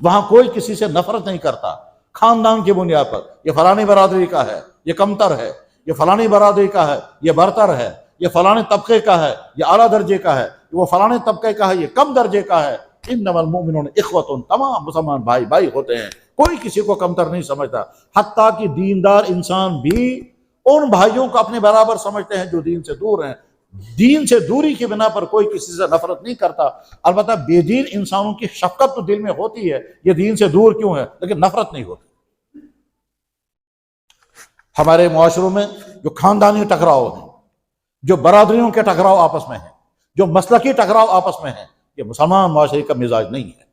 وہاں کوئی کسی سے نفرت نہیں کرتا، خاندان کی بنیاد پر یہ فلانی برادری کا ہے، یہ کمتر ہے، یہ فلانی برادری کا ہے، یہ برتر ہے، یہ فلانے طبقے کا ہے، یہ اعلیٰ درجے کا ہے، وہ فلانے طبقے کا ہے، یہ کم درجے کا ہے۔ انما المؤمنون اخوۃ، تمام مسلمان بھائی بھائی ہوتے ہیں، کوئی کسی کو کمتر نہیں سمجھتا، حتیٰ کہ دیندار انسان بھی ان بھائیوں کو اپنے برابر سمجھتے ہیں جو دین سے دور ہیں۔ دین سے دوری کی بنا پر کوئی کسی سے نفرت نہیں کرتا۔ البتہ بے دین انسانوں کی شفقت تو دل میں ہوتی ہے، یہ دین سے دور کیوں ہے، لیکن نفرت نہیں ہوتی۔ ہمارے معاشروں میں جو خاندانی ٹکراؤ ہیں، جو برادریوں کے ٹکراؤ آپس میں ہیں، جو مسلکی ٹکراؤ آپس میں ہیں، یہ مسلمان معاشرے کا مزاج نہیں ہے۔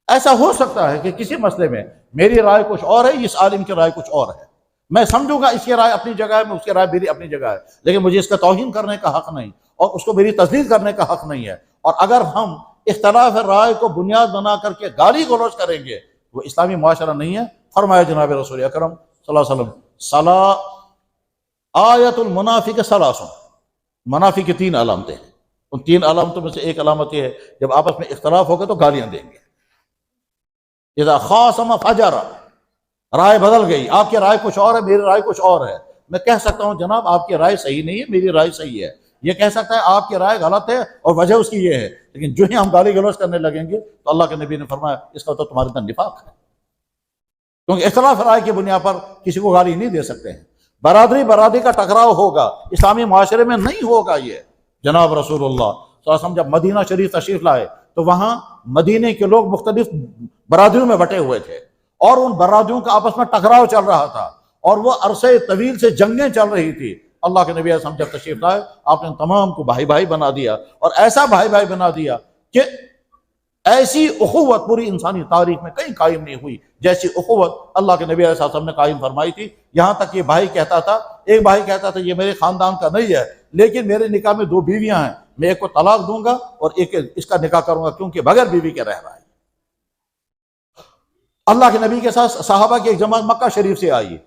ایسا ہو سکتا ہے کہ کسی مسئلے میں میری رائے کچھ اور ہے، اس عالم کی رائے کچھ اور ہے، میں سمجھوں گا اس کی رائے اپنی جگہ ہے، میں اس کی رائے میری اپنی جگہ ہے، لیکن مجھے اس کا توہین کرنے کا حق نہیں اور اس کو میری تصدیق کرنے کا حق نہیں ہے۔ اور اگر ہم اختلاف رائے کو بنیاد بنا کر کے گالی گلوچ کریں گے وہ اسلامی معاشرہ نہیں ہے۔ فرمایا جناب رسول اکرم صلی اللہ علیہ وسلم، آیت المنافق ثلاث، منافق کی 3 علامتیں ہیں، ان 3 علامتوں میں سے ایک علامت یہ ہے جب آپس میں اختلاف ہوگا تو گالیاں دیں گے۔ اذا خاصم فجر، رائے بدل گئی، آپ کی رائے کچھ اور ہے، میری رائے کچھ اور ہے، میں کہہ سکتا ہوں جناب آپ کی رائے صحیح نہیں ہے، میری رائے صحیح ہے، یہ کہہ سکتا ہے آپ کی رائے غلط ہے اور وجہ اس کی یہ ہے، لیکن جو ہی ہم گالی گلوچ کرنے لگیں گے تو اللہ کے نبی نے فرمایا اس کا تو تمہارے اندر نفاق ہے، کیونکہ اختلاف رائے کی بنیاد پر کسی کو گالی نہیں دے سکتے ہیں۔ برادری کا ٹکراؤ ہوگا، اسلامی معاشرے میں نہیں ہوگا یہ۔ جناب رسول اللہ صلی اللہ علیہ وسلم جب مدینہ شریف تشریف لائے تو وہاں مدینے کے لوگ مختلف برادریوں میں بٹے ہوئے تھے اور ان برادریوں کا آپس میں ٹکراؤ چل رہا تھا اور وہ عرصے طویل سے جنگیں چل رہی تھی۔ اللہ کے نبی علیہ السلام جب تشریف لائے آپ نے تمام کو بھائی بھائی بنا دیا، اور ایسا بھائی بھائی بنا دیا کہ ایسی اخوت پوری انسانی تاریخ میں کہیں قائم نہیں ہوئی جیسی اخوت اللہ کے نبی علیہ السلام نے قائم فرمائی تھی. یہاں تک یہ بھائی کہتا تھا، ایک بھائی کہتا تھا یہ میرے خاندان کا نہیں ہے، لیکن میرے نکاح میں 2 بیویاں ہیں، میں ایک کو طلاق دوں گا اور ایک اس کا نکاح کروں گا کیونکہ بغیر بیوی کے رہ رہا ہے. اللہ کے نبی کے ساتھ صحابہ کی ایک جماعت مکہ شریف سے آئی،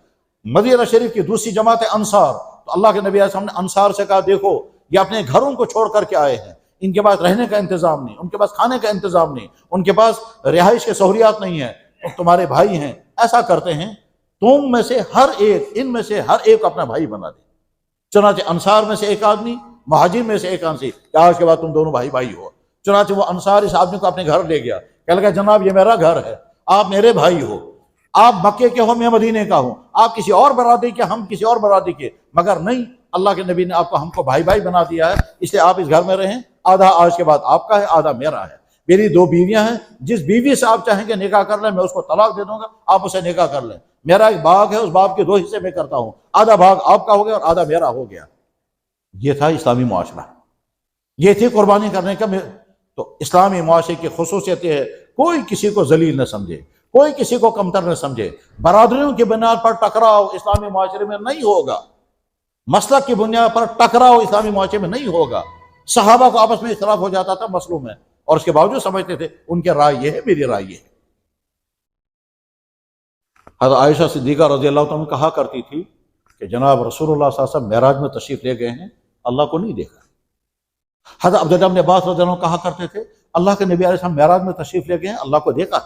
مدینہ شریف کی دوسری جماعت ہے انصار. تو اللہ کے نبی علیہ السلام نے انصار سے کہا دیکھو یہ اپنے گھروں کو چھوڑ کر کے آئے ہیں، ان کے پاس رہنے کا انتظام نہیں، ان کے پاس کھانے کا انتظام نہیں، ان کے پاس رہائش کے سہولیات نہیں ہیں، تمہارے بھائی ہیں، ایسا کرتے ہیں تم میں سے ہر ایک، ان میں سے ہر ایک اپنا بھائی بنا دے. چنانچہ انصار میں سے ایک آدمی، مہاجر میں سے ایک آدمی کہ آج کے بعد تم دونوں بھائی بھائی ہو. چنانچہ وہ انصار اس آدمی کو اپنے گھر لے گیا، کہنے لگا جناب یہ میرا گھر ہے، آپ میرے بھائی ہو، آپ مکے کے ہو میں مدینے کا ہوں، آپ کسی اور برادری کے ہم کسی اور برادری کے، مگر نہیں، اللہ کے نبی نے آپ کو ہم کو بھائی بھائی بنا دیا ہے، اس لیے آپ اس گھر میں رہیں، آدھا آج کے بعد آپ کا ہے آدھا میرا ہے. میری 2 بیویاں ہیں، جس بیوی سے آپ چاہیں گے نکاح کر لیں میں اس کو طلاق دے دوں گا، آپ اسے نکاح کر لیں. میرا ایک باغ ہے، اس باغ کے 2 حصے میں کرتا ہوں، آدھا باغ آپ کا ہو گیا اور آدھا میرا ہو گیا. یہ تھا اسلامی معاشرہ، یہ تھی قربانی کرنے کا. تو اسلامی معاشرے کی خصوصیت یہ ہے کوئی کسی کو ذلیل نہ سمجھے، کوئی کسی کو کمتر نہ سمجھے. برادریوں کی بنیاد پر ٹکراؤ اسلامی معاشرے میں نہیں ہوگا، مسلک کی بنیاد پر ٹکراؤ اسلامی معاشرے میں نہیں ہوگا. صحابہ کو آپس میں اختلاف ہو جاتا تھا مسئلوں میں اور اس کے باوجود سمجھتے تھے ان کے رائے یہ ہے میری رائے یہ ہے. حضرت عائشہ صدیقہ رضی اللہ عنہ کہا کرتی تھی کہ جناب رسول اللہ صلی اللہ علیہ وسلم معراج میں تشریف لے گئے ہیں، اللہ کو نہیں دیکھا. حضرت عبداللہ بن عباس رضی اللہ عنہ کہا کرتے تھے اللہ کے نبی علیہ السلام معراج میں تشریف لے گئے ہیں، اللہ کو دیکھا.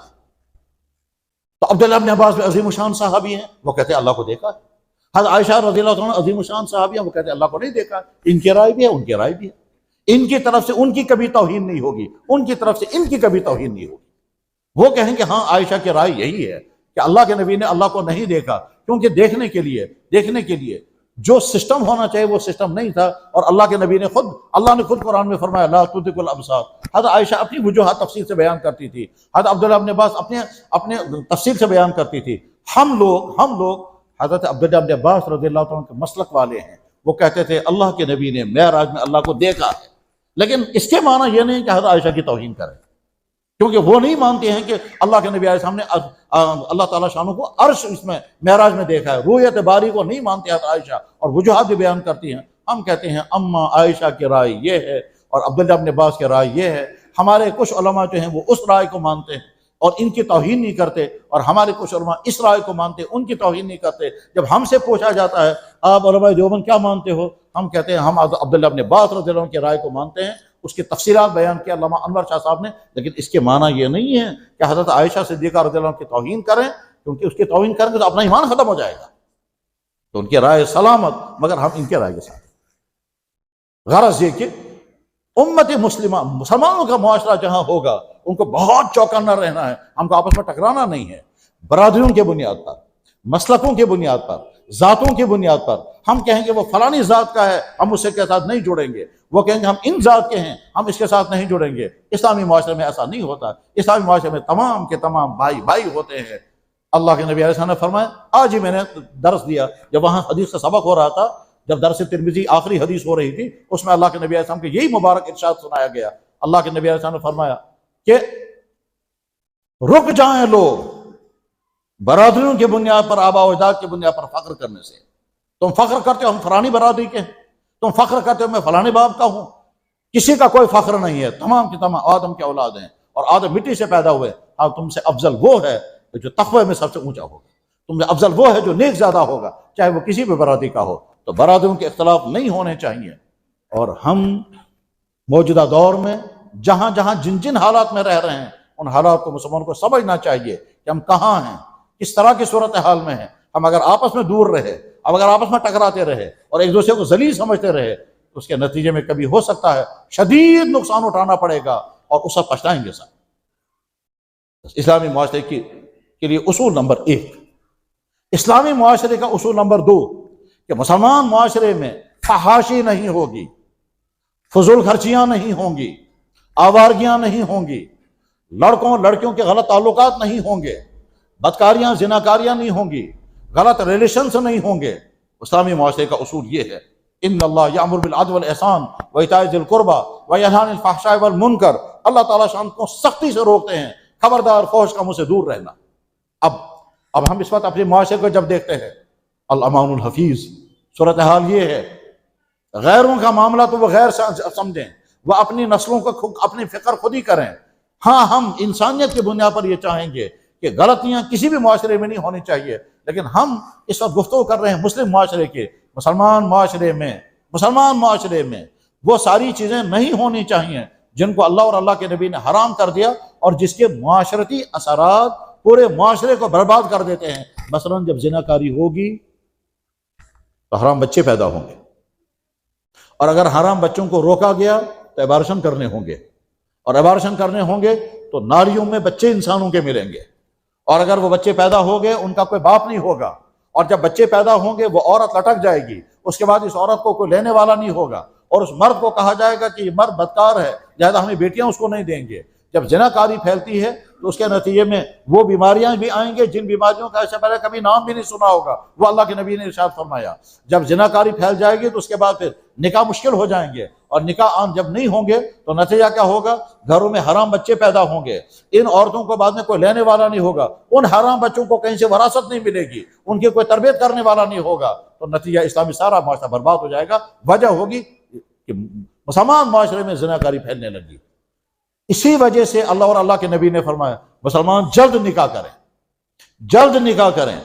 تو عبداللہ بن عباس عظیم الشان صحابی ہیں، وہ کہتے ہیں اللہ کو دیکھا. حضرت عائشہ رضی اللہ عنہ عظیم الشان صحابی ہیں، وہ کہتے ہیں اللہ کو نہیں دیکھا. ان کی رائے بھی ہے ان کی رائے بھی ہے، ان کی طرف سے ان کی کبھی توہین نہیں ہوگی، ان کی طرف سے ان کی کبھی توہین نہیں ہوگی. وہ کہیں کہ ہاں عائشہ کی رائے یہی ہے کہ اللہ کے نبی نے اللہ کو نہیں دیکھا، کیونکہ دیکھنے کے لیے جو سسٹم ہونا چاہیے وہ سسٹم نہیں تھا. اور اللہ کے نبی نے اللہ نے خود قرآن میں فرمایا لا تدرک الابصار. حضرت عائشہ اپنی وجوہات تفصیل سے بیان کرتی تھی، حضرت عبداللہ بن عباس اپنے تفصیل سے بیان کرتی تھی. ہم لوگ حضرت عبداللہ بن عباس رضی اللہ عنہ کے مسلک والے ہیں. وہ کہتے تھے اللہ کے نبی نے معراج میں اللہ کو دیکھا ہے، لیکن اس کے معنی یہ نہیں کہ حضرت عائشہ کی توہین کریں، کیونکہ وہ نہیں مانتے ہیں کہ اللہ کے نبی علیہ السلام نے اللہ تعالیٰ شانہ کو عرش اس میں معراج میں دیکھا ہے. رؤیت باری کو نہیں مانتے حضرت عائشہ اور وجوہات بھی بیان کرتی ہیں. ہم کہتے ہیں اما عائشہ کی رائے یہ ہے اور عبداللہ بن عباس کی رائے یہ ہے. ہمارے کچھ علماء جو ہیں وہ اس رائے کو مانتے ہیں اور ان کی توہین نہیں کرتے، اور ہمارے کچھ علماء اس رائے کو مانتے ہیں ان کی توہین نہیں کرتے. جب ہم سے پوچھا جاتا ہے آپ علماء دیوبند کیا مانتے ہو، ہم کہتے ہیں ہم عبداللہ بن عباس رضی اللہ عنہ کی رائے کو مانتے ہیں. اس کی تفصیلات بیان کیا علامہ انور شاہ صاحب نے، لیکن اس کے معنی یہ نہیں ہے کہ حضرت عائشہ صدیقہ رضی اللہ عنہ کی توہین کریں، کیونکہ اس کی توہین کریں گے تو اپنا ایمان ختم ہو جائے گا. تو ان کی رائے سلامت، مگر ہم ان کے رائے کے ساتھ. غرض یہ کہ امت مسلمہ مسلمانوں کا معاشرہ جہاں ہوگا ان کو بہت چوکنا رہنا ہے، ہم کو آپس میں ٹکرانا نہیں ہے. برادریوں کے بنیاد پر، مسلکوں کی بنیاد پر، ذاتوں کی بنیاد پر ہم کہیں گے وہ فلانی ذات کا ہے ہم اس کے ساتھ نہیں جڑیں گے، وہ کہیں گے ہم ان ذات کے ہیں ہم اس کے ساتھ نہیں جڑیں گے. اسلامی معاشرے میں ایسا نہیں ہوتا. اسلامی معاشرے میں تمام کے تمام بھائی بھائی ہوتے ہیں. اللہ کے نبی علیہ السلام نے فرمایا، آج ہی میں نے درس دیا جب وہاں حدیث کا سبق ہو رہا تھا، جب درس ترمذی آخری حدیث ہو رہی تھی، اس میں اللہ کے نبی علیہ السلام کے یہی مبارک ارشاد سنایا گیا. اللہ کے نبی علیہ السلام نے فرمایا کہ رک جائیں لوگ برادریوں کی بنیاد پر، آبا و اجداد کی بنیاد پر فخر کرنے سے. تم فخر کرتے ہو ہم فلانی برادری کے ہیں، تم فخر کرتے ہو میں فلانے باپ کا ہوں. کسی کا کوئی فخر نہیں ہے، تمام کے تمام آدم کے اولاد ہیں اور آدم مٹی سے پیدا ہوئے. اب تم سے افضل وہ ہے جو تقوی میں سب سے اونچا ہوگا، تم سے افضل وہ ہے جو نیک زیادہ ہوگا، چاہے وہ کسی بھی برادری کا ہو. تو برادریوں کے اختلاف نہیں ہونے چاہیے. اور ہم موجودہ دور میں جہاں جہاں جن جن حالات میں رہ رہے ہیں ان حالات کو مسلمانوں کو سمجھنا چاہیے کہ ہم کہاں ہیں، کس طرح کی صورتحال میں ہیں. ہم اگر آپس میں دور رہے، اب اگر آپس میں ٹکراتے رہے اور ایک دوسرے کو ذلیل سمجھتے رہے تو اس کے نتیجے میں کبھی ہو سکتا ہے شدید نقصان اٹھانا پڑے گا اور اس وقت پچھتائیں گے سب. اسلامی معاشرے کے لیے اصول نمبر 1. اسلامی معاشرے کا اصول نمبر 2 کہ مسلمان معاشرے میں فحاشی نہیں ہوگی، فضول خرچیاں نہیں ہوں گی، آوارگیاں نہیں ہوں گی، لڑکوں لڑکیوں کے غلط تعلقات نہیں ہوں گے، بدکاریاں زناکاریاں نہیں ہوں گی، غلط ریلیشنز نہیں ہوں گے. اسلامی معاشرے کا اصول یہ ہے ان اللہ یامر بالعدل والاحسان وایتاء ذی القربی وَيَنْهَى عَنِ الْفَحْشَاءِ وَالْمُنْكَرِ، اللہ تعالیٰ شان کو سختی سے روکتے ہیں، خبردار فحش کاموں سے دور رہنا۔ اب ہم اس وقت اپنے معاشرے کو جب دیکھتے ہیں، الامان الحفیظ صورتحال یہ ہے، غیروں کا معاملہ تو وہ غیر سمجھیں، وہ اپنی نسلوں کو اپنی فکر خود ہی کریں۔ ہاں ہم انسانیت کی بنیاد پر یہ چاہیں گے کہ غلطیاں کسی بھی معاشرے میں نہیں ہونی چاہیے، لیکن ہم اس وقت گفتگو کر رہے ہیں مسلم معاشرے کے، مسلمان معاشرے میں وہ ساری چیزیں نہیں ہونی چاہیے جن کو اللہ اور اللہ کے نبی نے حرام کر دیا اور جس کے معاشرتی اثرات پورے معاشرے کو برباد کر دیتے ہیں۔ مثلا جب زناکاری ہوگی تو حرام بچے پیدا ہوں گے، اور اگر حرام بچوں کو روکا گیا تو ابارشن کرنے ہوں گے، اور ابارشن کرنے ہوں گے تو ناریوں میں بچے انسانوں کے ملیں گے، اور اگر وہ بچے پیدا ہو گئے ان کا کوئی باپ نہیں ہوگا، اور جب بچے پیدا ہوں گے وہ عورت لٹک جائے گی، اس کے بعد اس عورت کو کوئی لینے والا نہیں ہوگا، اور اس مرد کو کہا جائے گا کہ یہ مرد بدکار ہے لہذا ہمیں بیٹیاں اس کو نہیں دیں گے۔ جب زناکاری پھیلتی ہے تو اس کے نتیجے میں وہ بیماریاں بھی آئیں گے جن بیماریوں کا ایسے پہلے کبھی نام بھی نہیں سنا ہوگا، وہ اللہ کے نبی نے ارشاد فرمایا۔ جب زناکاری پھیل جائے گی تو اس کے بعد پھر نکاح مشکل ہو جائیں گے، اور نکاح عام جب نہیں ہوں گے تو نتیجہ کیا ہوگا؟ گھروں میں حرام بچے پیدا ہوں گے، ان عورتوں کو بعد میں کوئی لینے والا نہیں ہوگا، ان حرام بچوں کو کہیں سے وراثت نہیں ملے گی، ان کی کوئی تربیت کرنے والا نہیں ہوگا، تو نتیجہ اسلامی سارا معاشرہ برباد ہو جائے گا۔ وجہ ہوگی کہ مسلمان معاشرے میں زناکاری پھیلنے لگی۔ اسی وجہ سے اللہ اور اللہ کے نبی نے فرمایا مسلمان جلد نکاح کریں،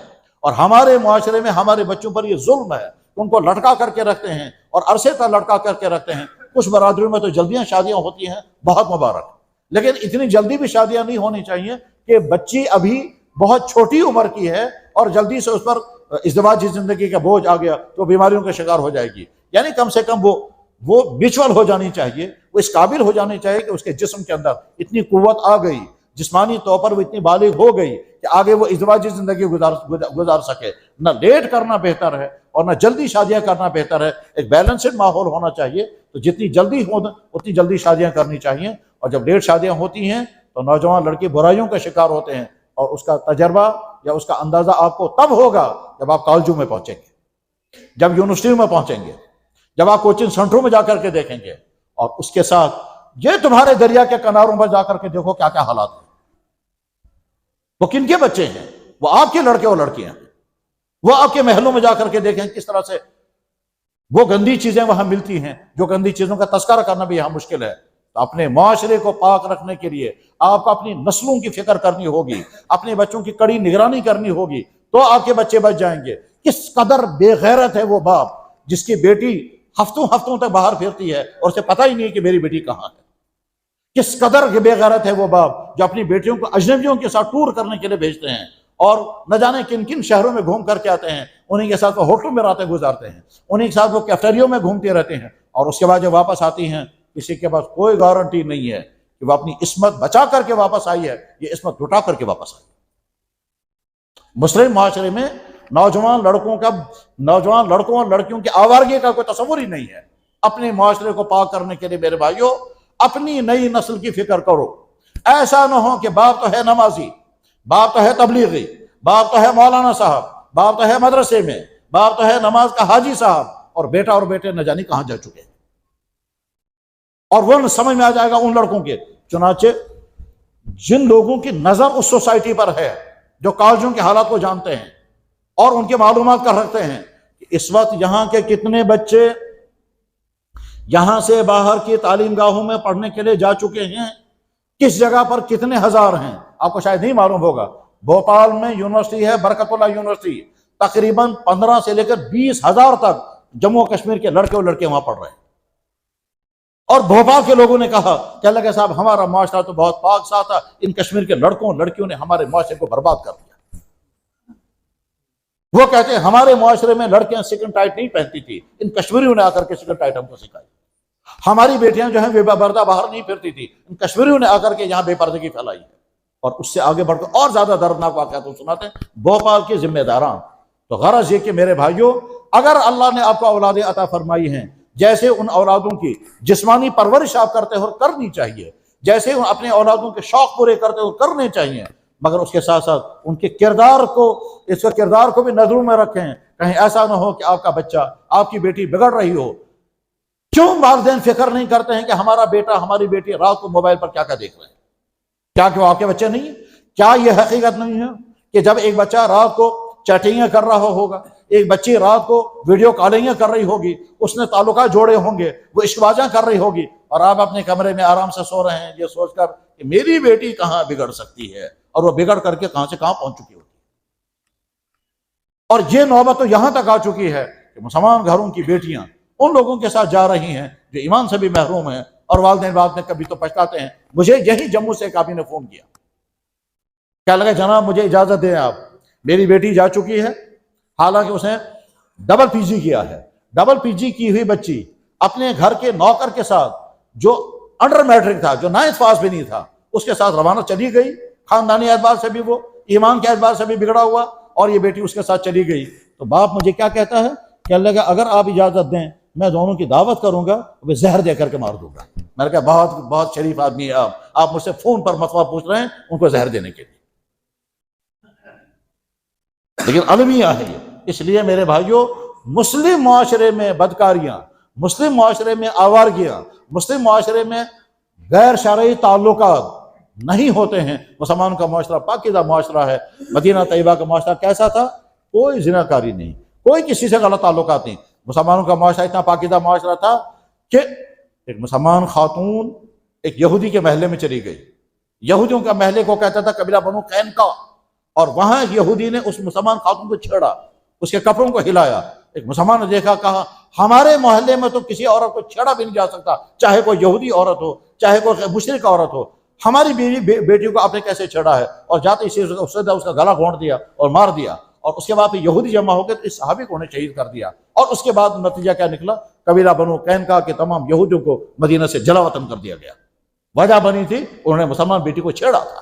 اور ہمارے معاشرے میں ہمارے بچوں پر یہ ظلم ہے، ان کو لٹکا کر کے رکھتے ہیں اور عرصے تک لٹکا کر کے رکھتے ہیں۔ کچھ برادریوں میں تو جلدیاں شادیاں ہوتی ہیں، بہت مبارک، لیکن اتنی جلدی بھی شادیاں نہیں ہونی چاہیے کہ بچی ابھی بہت چھوٹی عمر کی ہے اور جلدی سے اس پر ازدواجی زندگی کا بوجھ آ گیا تو بیماریوں کا شکار ہو جائے گی۔ یعنی کم سے کم وہ میچور ہو جانی چاہیے، وہ اس قابل ہو جانی چاہیے کہ اس کے جسم کے اندر اتنی قوت آ گئی، جسمانی طور پر وہ اتنی بالغ ہو گئی کہ آگے وہ ازدواجی زندگی گزار سکے۔ نہ لیٹ کرنا بہتر ہے اور نہ جلدی شادیاں کرنا بہتر ہے، ایک بیلنسڈ ماحول ہونا چاہیے، تو جتنی جلدی ہو اتنی جلدی شادیاں کرنی چاہیے۔ اور جب لیٹ شادیاں ہوتی ہیں تو نوجوان لڑکے برائیوں کا شکار ہوتے ہیں، اور اس کا تجربہ یا اس کا اندازہ آپ کو تب ہوگا جب آپ کالجوں میں پہنچیں گے، جب یونیورسٹیوں میں پہنچیں گے، جب آپ کوچنگ سینٹروں میں جا کر کے دیکھیں گے، اور اس کے ساتھ یہ تمہارے دریا کے کناروں پر جا کر کے دیکھو کیا کیا حالات ہیں، وہ کن کے بچے ہیں، وہ آپ کے لڑکے اور لڑکیاں ہیں، وہ آپ کے محلوں میں جا کر کے دیکھیں کس طرح سے وہ گندی چیزیں وہاں ملتی ہیں، جو گندی چیزوں کا تذکرہ کرنا بھی یہاں مشکل ہے۔ تو اپنے معاشرے کو پاک رکھنے کے لیے آپ کو اپنی نسلوں کی فکر کرنی ہوگی، اپنے بچوں کی کڑی نگرانی کرنی ہوگی، تو آپ کے بچے بچ جائیں گے۔ کس قدر بے غیرت ہے وہ باپ جس کی بیٹی ہفتوں تک باہر پھرتی ہے اور اسے پتہ ہی نہیں کہ میری بیٹی کہاں ہے۔ کس قدر بے غیرت ہے وہ باپ جو اپنی بیٹیوں کو اجنبیوں کے ساتھ ٹور کرنے کے لیے بھیجتے ہیں، اور نہ جانے کن کن شہروں میں گھوم کر کے آتے ہیں، انہیں کے ساتھ وہ ہوٹلوں میں راتیں گزارتے ہیں، انہیں کے ساتھ وہ کیفیٹریوں میں گھومتے رہتے ہیں، اور اس کے بعد جب واپس آتی ہیں کسی کے پاس کوئی گارنٹی نہیں ہے کہ وہ اپنی عصمت بچا کر کے واپس آئی ہے، یہ عصمت لٹا کر کے واپس آئی۔ مسلم معاشرے میں نوجوان لڑکوں اور لڑکیوں کی آوارگی کا کوئی تصور ہی نہیں ہے۔ اپنے معاشرے کو پاک کرنے کے لیے میرے بھائیوں اپنی نئی نسل کی فکر کرو۔ ایسا نہ ہو کہ باپ تو ہے نمازی، باپ تو ہے تبلیغی، باپ تو ہے مولانا صاحب، باپ تو ہے مدرسے میں، باپ تو ہے نماز کا حاجی صاحب، اور بیٹا اور بیٹے نہ جانے کہاں جا چکے ہیں، اور وہ سمجھ میں آ جائے گا ان لڑکوں کے۔ چنانچہ جن لوگوں کی نظر اس سوسائٹی پر ہے جو کالجوں کے حالات کو جانتے ہیں اور ان کے معلومات کر رکھتے ہیں کہ اس وقت یہاں کے کتنے بچے یہاں سے باہر کی تعلیم گاہوں میں پڑھنے کے لیے جا چکے ہیں، کس جگہ پر کتنے ہزار ہیں، آپ کو شاید نہیں معلوم ہوگا۔ بھوپال میں یونیورسٹی ہے برکت اللہ یونیورسٹی، تقریباً 15 سے لے کر 20,000 تک جموں و کشمیر کے لڑکے اور لڑکے وہاں پڑھ رہے ہیں۔ اور بھوپال کے لوگوں نے کہا کہ اللہ کے صاحب ہمارا معاشرہ تو بہت پاک صاف تھا، ان کشمیر کے لڑکوں لڑکیوں نے ہمارے معاشرے کو برباد کر دیا۔ وہ کہتے ہیں ہمارے معاشرے میں لڑکیاں سکن ٹائٹ نہیں پہنتی تھی، ان کشمیریوں نے آ کر کے سکن ٹائٹ ہم کو سکھائی۔ ہماری بیٹیاں جو ہیں بے پردہ باہر نہیں پھرتی تھی، ان کشمیریوں نے آ کر کے یہاں بے پردگی پھیلائی ہے۔ اور اس سے آگے بڑھ کر اور زیادہ دردناک واقعات سناتے ہیں بھوپال کے ذمہ داران۔ تو غرض یہ کہ میرے بھائیوں اگر اللہ نے آپ کو اولادیں عطا فرمائی ہیں، جیسے ان اولادوں کی جسمانی پرورش آپ کرتے ہو کرنی چاہیے، جیسے اپنے اولادوں کے شوق پورے کرتے ہو کرنے چاہیے، مگر اس کے ساتھ ساتھ ان کے کردار کو بھی نظروں میں رکھیں۔ کہیں ایسا نہ ہو کہ آپ کا بچہ آپ کی بیٹی بگڑ رہی ہو، کیوں والدین فکر نہیں کرتے ہیں کہ ہمارا بیٹا ہماری بیٹی رات کو موبائل پر کیا کیا دیکھ رہے ہیں؟ کیا کہ وہ آپ کے بچے نہیں ہیں؟ کیا یہ حقیقت نہیں ہے کہ جب ایک بچہ رات کو چیٹنگیں کر رہا ہوگا، ایک بچی رات کو ویڈیو کالنگیں کر رہی ہوگی، اس نے تعلقات جوڑے ہوں گے، وہ عشق بازیاں کر رہی ہوگی، اور آپ اپنے کمرے میں آرام سے سو رہے ہیں یہ سوچ کر کہ میری بیٹی کہاں بگڑ سکتی ہے، اور وہ بگڑ کر کے کہاں سے کہاں پہنچ چکی ہوتی ہے۔ اور یہ نوبت تو یہاں تک آ چکی ہے کہ مسلمان گھروں کی بیٹیاں ان لوگوں کے ساتھ جا رہی ہیں جو ایمان سے بھی محروم ہیں، اور والدین بعد میں کبھی تو پچھتاتے ہیں۔ مجھے یہی جموں سے ایک آدمی نے فون کیا، کیا لگا جناب مجھے اجازت دیں آپ، میری بیٹی جا چکی ہے، حالانکہ اس نے ڈبل پی جی کیا ہے، ڈبل پی جی کی ہوئی بچی اپنے گھر کے نوکر کے ساتھ جو انڈر میٹرک تھا، جو 9th پاس بھی نہیں تھا، اس کے ساتھ روانہ چلی گئی۔ خاندانی اعتبار سے بھی وہ ایمان کے اعتبار سے بھی بگڑا ہوا، اور یہ بیٹی اس کے ساتھ چلی گئی۔ تو باپ مجھے کیا کہتا ہے کہ اللہ کا اگر آپ اجازت دیں میں دونوں کی دعوت کروں گا، وہ زہر دے کر کے مار دوں گا۔ میں نے کہا بہت بہت شریف آدمی ہے آپ مجھ سے فون پر فتویٰ پوچھ رہے ہیں ان کو زہر دینے کے لیے، لیکن المیہ ہے یہ۔ اس لیے میرے بھائیوں، مسلم معاشرے میں بدکاریاں، مسلم معاشرے میں آوارگیاں، مسلم معاشرے میں غیر شرعی تعلقات نہیں ہوتے ہیں۔ مسلمان کا معاشرہ پاکیزہ معاشرہ ہے۔ مدینہ طیبہ کا معاشرہ کیسا تھا؟ کوئی زناکاری نہیں، کوئی کسی سے غلط تعلقات نہیں۔ مسلمانوں کا معاشرہ اتنا پاکیزہ معاشرہ تھا کہ ایک مسلمان خاتون ایک یہودی کے محلے میں چلی گئی، یہودیوں کا محلے کو کہتا تھا قبیلہ بنو قینقاع، اور وہاں ایک یہودی نے اس مسلمان خاتون کو چھیڑا، اس کے کپڑوں کو ہلایا۔ ایک مسلمان نے دیکھا، کہا ہمارے محلے میں تو کسی عورت کو چھیڑا بھی نہیں جا سکتا، چاہے کوئی یہودی عورت ہو، چاہے کوئی مشرک عورت ہو، ہماری بیٹی کو آپ نے کیسے چھیڑا ہے؟ اور جاتے اسی اس کا گلا گھونٹ دیا اور مار دیا، اور اس کے بعد یہودی جمع ہو گئے تو اس صحابی کو انہیں شہید کر دیا۔ اور اس کے بعد نتیجہ کیا نکلا؟ قبیلہ بنو قینقاع کے تمام یہودیوں کو مدینہ سے جلا وطن کر دیا گیا۔ وجہ بنی تھی انہوں نے مسلمان بیٹی کو چھیڑا تھا۔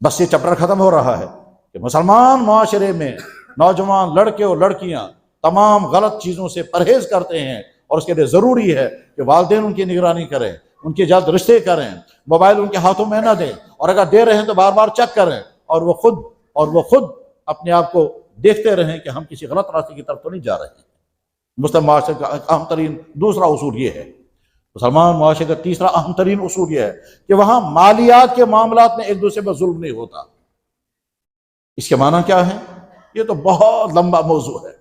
بس یہ چپٹر ختم ہو رہا ہے کہ مسلمان معاشرے میں نوجوان لڑکے اور لڑکیاں تمام غلط چیزوں سے پرہیز کرتے ہیں، اور اس کے لیے ضروری ہے کہ والدین ان کی نگرانی کریں، ان کے جلد رشتے کریں، موبائل ان کے ہاتھوں میں نہ دیں، اور اگر دے رہے ہیں تو بار بار چیک کریں، اور وہ خود اپنے آپ کو دیکھتے رہیں کہ ہم کسی غلط راستے کی طرف تو نہیں جا رہے ہیں۔ مسلم معاشرے کا اہم ترین دوسرا اصول یہ ہے، مسلمان معاشرے کا تیسرا اہم ترین اصول یہ ہے کہ وہاں مالیات کے معاملات میں ایک دوسرے پر ظلم نہیں ہوتا۔ اس کے معنی کیا ہے؟ یہ تو بہت لمبا موضوع ہے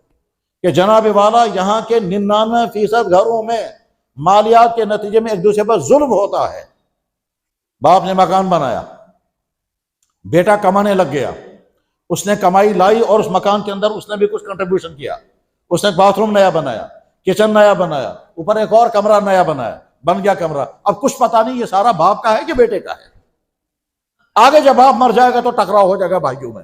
کہ جناب والا یہاں کے 99% گھروں میں مالیات کے نتیجے میں ایک دوسرے پر ظلم ہوتا ہے۔ باپ نے مکان بنایا، بیٹا کمانے لگ گیا، اس نے کمائی لائی اور اس مکان کے اندر اس نے بھی کچھ کنٹریبیوشن کیا، اس نے باتھ روم نیا بنایا، کچن نیا بنایا، اوپر ایک اور کمرہ نیا بنایا، بن گیا کمرہ۔ اب کچھ پتہ نہیں یہ سارا باپ کا ہے کہ بیٹے کا ہے۔ آگے جب باپ مر جائے گا تو ٹکراؤ ہو جائے گا بھائیوں میں۔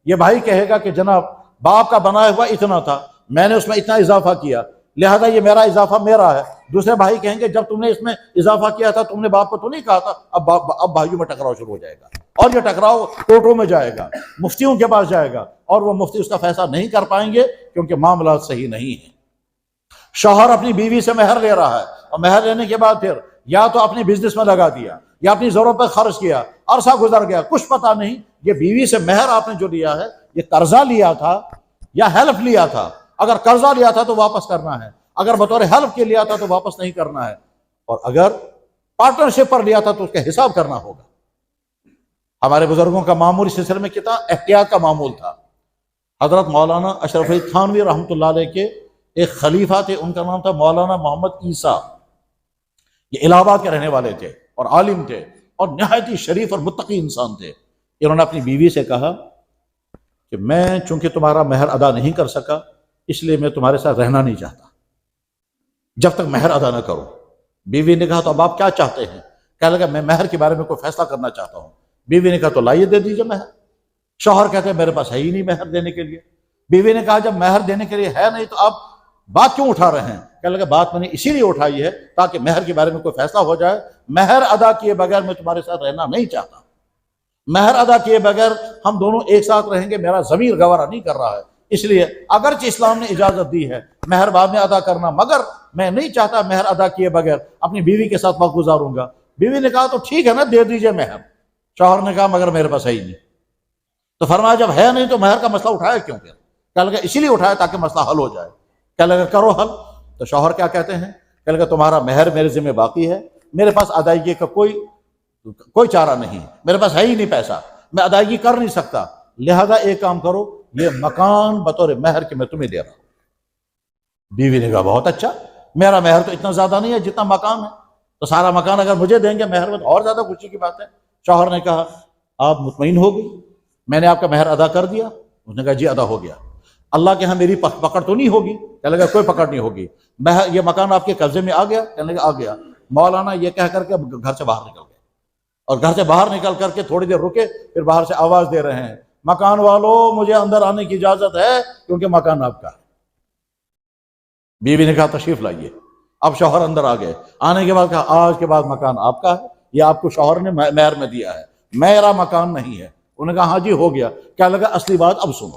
یہ بھائی کہے گا کہ جناب باپ کا بنایا ہوا اتنا تھا، میں نے اس میں اتنا اضافہ کیا، لہذا یہ میرا اضافہ میرا ہے۔ دوسرے بھائی کہیں گے جب تم نے اس میں اضافہ کیا تھا تم نے باپ کو تو نہیں کہا تھا۔ اب بھائیوں میں ٹکراؤ شروع ہو جائے گا، اور یہ ٹکراؤ کورٹوں میں جائے گا، مفتیوں کے پاس جائے گا، اور وہ مفتی اس کا فیصلہ نہیں کر پائیں گے کیونکہ معاملات صحیح نہیں ہیں۔ شوہر اپنی بیوی سے مہر لے رہا ہے، اور مہر لینے کے بعد پھر یا تو اپنی بزنس میں لگا دیا یا اپنی ضرورت پر خرچ کیا، عرصہ گزر گیا، کچھ پتہ نہیں یہ بیوی سے مہر آپ نے جو لیا ہے یہ قرضہ لیا تھا یا ہیلپ لیا تھا۔ اگر قرضہ لیا تھا تو واپس کرنا ہے، اگر بطور ہیلپ کے لیا تھا تو واپس نہیں کرنا ہے، اور اگر پارٹنرشپ پر لیا تھا تو اس کا حساب کرنا ہوگا۔ ہمارے بزرگوں کا معمول اس سلسلے میں کتنا احتیاط کا معمول تھا۔ حضرت مولانا اشرف علی تھانوی رحمۃ اللہ علیہ کے ایک خلیفہ تھے، ان کا نام تھا مولانا محمد عیسیٰ۔ یہ الہ آباد کے رہنے والے تھے اور عالم تھے اور نہایت ہی شریف اور متقی انسان تھے۔ انہوں نے اپنی بیوی سے کہا کہ میں چونکہ تمہارا مہر ادا نہیں کر سکا اس لیے میں تمہارے ساتھ رہنا نہیں چاہتا جب تک مہر ادا نہ کرو۔ بیوی نے کہا تو اب آپ کیا چاہتے ہیں؟ کہنے لگا میں مہر کے بارے میں کوئی فیصلہ کرنا چاہتا ہوں۔ بیوی نے کہا تو لائیے دے دیجیے مہر۔ شوہر کہتے ہیں میرے پاس ہے ہی نہیں مہر دینے کے لیے۔ بیوی نے کہا جب مہر دینے کے لیے ہے نہیں تو آپ بات کیوں اٹھا رہے ہیں؟ کہنے لگا بات میں نے اسی لیے اٹھائی ہے تاکہ مہر کے بارے میں کوئی فیصلہ ہو جائے۔ مہر ادا کیے بغیر میں تمہارے ساتھ رہنا نہیں چاہتا، مہر ادا کیے بغیر ہم دونوں ایک ساتھ رہیں گے میرا ضمیر گوارا نہیں کر رہا ہے۔ اس لیے اگرچہ اسلام نے اجازت دی ہے مہر بعد میں ادا کرنا، مگر میں نہیں چاہتا مہر ادا کیے بغیر اپنی بیوی کے ساتھ وقت گزاروں گا۔ بیوی نے کہا تو ٹھیک ہے نا دے دیجئے مہر۔ شوہر نے کہا مگر میرے پاس ہے ہی نہیں۔ تو فرمایا جب ہے نہیں تو مہر کا مسئلہ اٹھایا کیوں؟ پھر کہنے لگا اسی لیے اٹھایا تاکہ مسئلہ حل ہو جائے۔ کہنے لگا کرو حل. تو شوہر کیا کہتے ہیں؟ کہنے لگا تمہارا مہر میرے ذمہ باقی ہے، میرے پاس ادائیگی کا کوئی چارہ نہیں، میرے پاس ہے ہی نہیں پیسہ، میں ادائیگی کر نہیں سکتا، لہذا ایک کام کرو، یہ مکان بطور مہر کے میں تمہیں دے رہا ہوں. بیوی نے کہا بہت اچھا، میرا مہر تو اتنا زیادہ نہیں ہے جتنا مکان ہے، تو سارا مکان اگر مجھے دیں گے مہر میں تو اور زیادہ خوشی کی بات ہے. شوہر نے کہا آپ مطمئن ہو گئی، میں نے آپ کا مہر ادا کر دیا؟ اس نے کہا جی ادا ہو گیا. اللہ کے ہاں میری پکڑ تو نہیں ہوگی؟ کہنے لگا کوئی پکڑ نہیں ہوگی. یہ مکان آپ کے قبضے میں آ گیا؟ کہنے لگا آ گیا. مولانا یہ کہہ کر کے گھر سے باہر نکل گئے، اور گھر سے باہر نکل کر کے تھوڑی دیر رکے، پھر باہر سے آواز دے رہے ہیں مکان والوں مجھے اندر آنے کی اجازت ہے کیونکہ مکان آپ کا ہے. بیوی نے کہا تشریف لائیے. اب شوہر اندر آ گئے، آنے کے بعد کہا آج کے بعد مکان آپ کا ہے، یہ آپ کو شوہر نے مہر میں دیا ہے، میرا مکان نہیں ہے. انہوں نے کہا ہاں جی ہو گیا. کیا لگا اصلی بات اب سنو.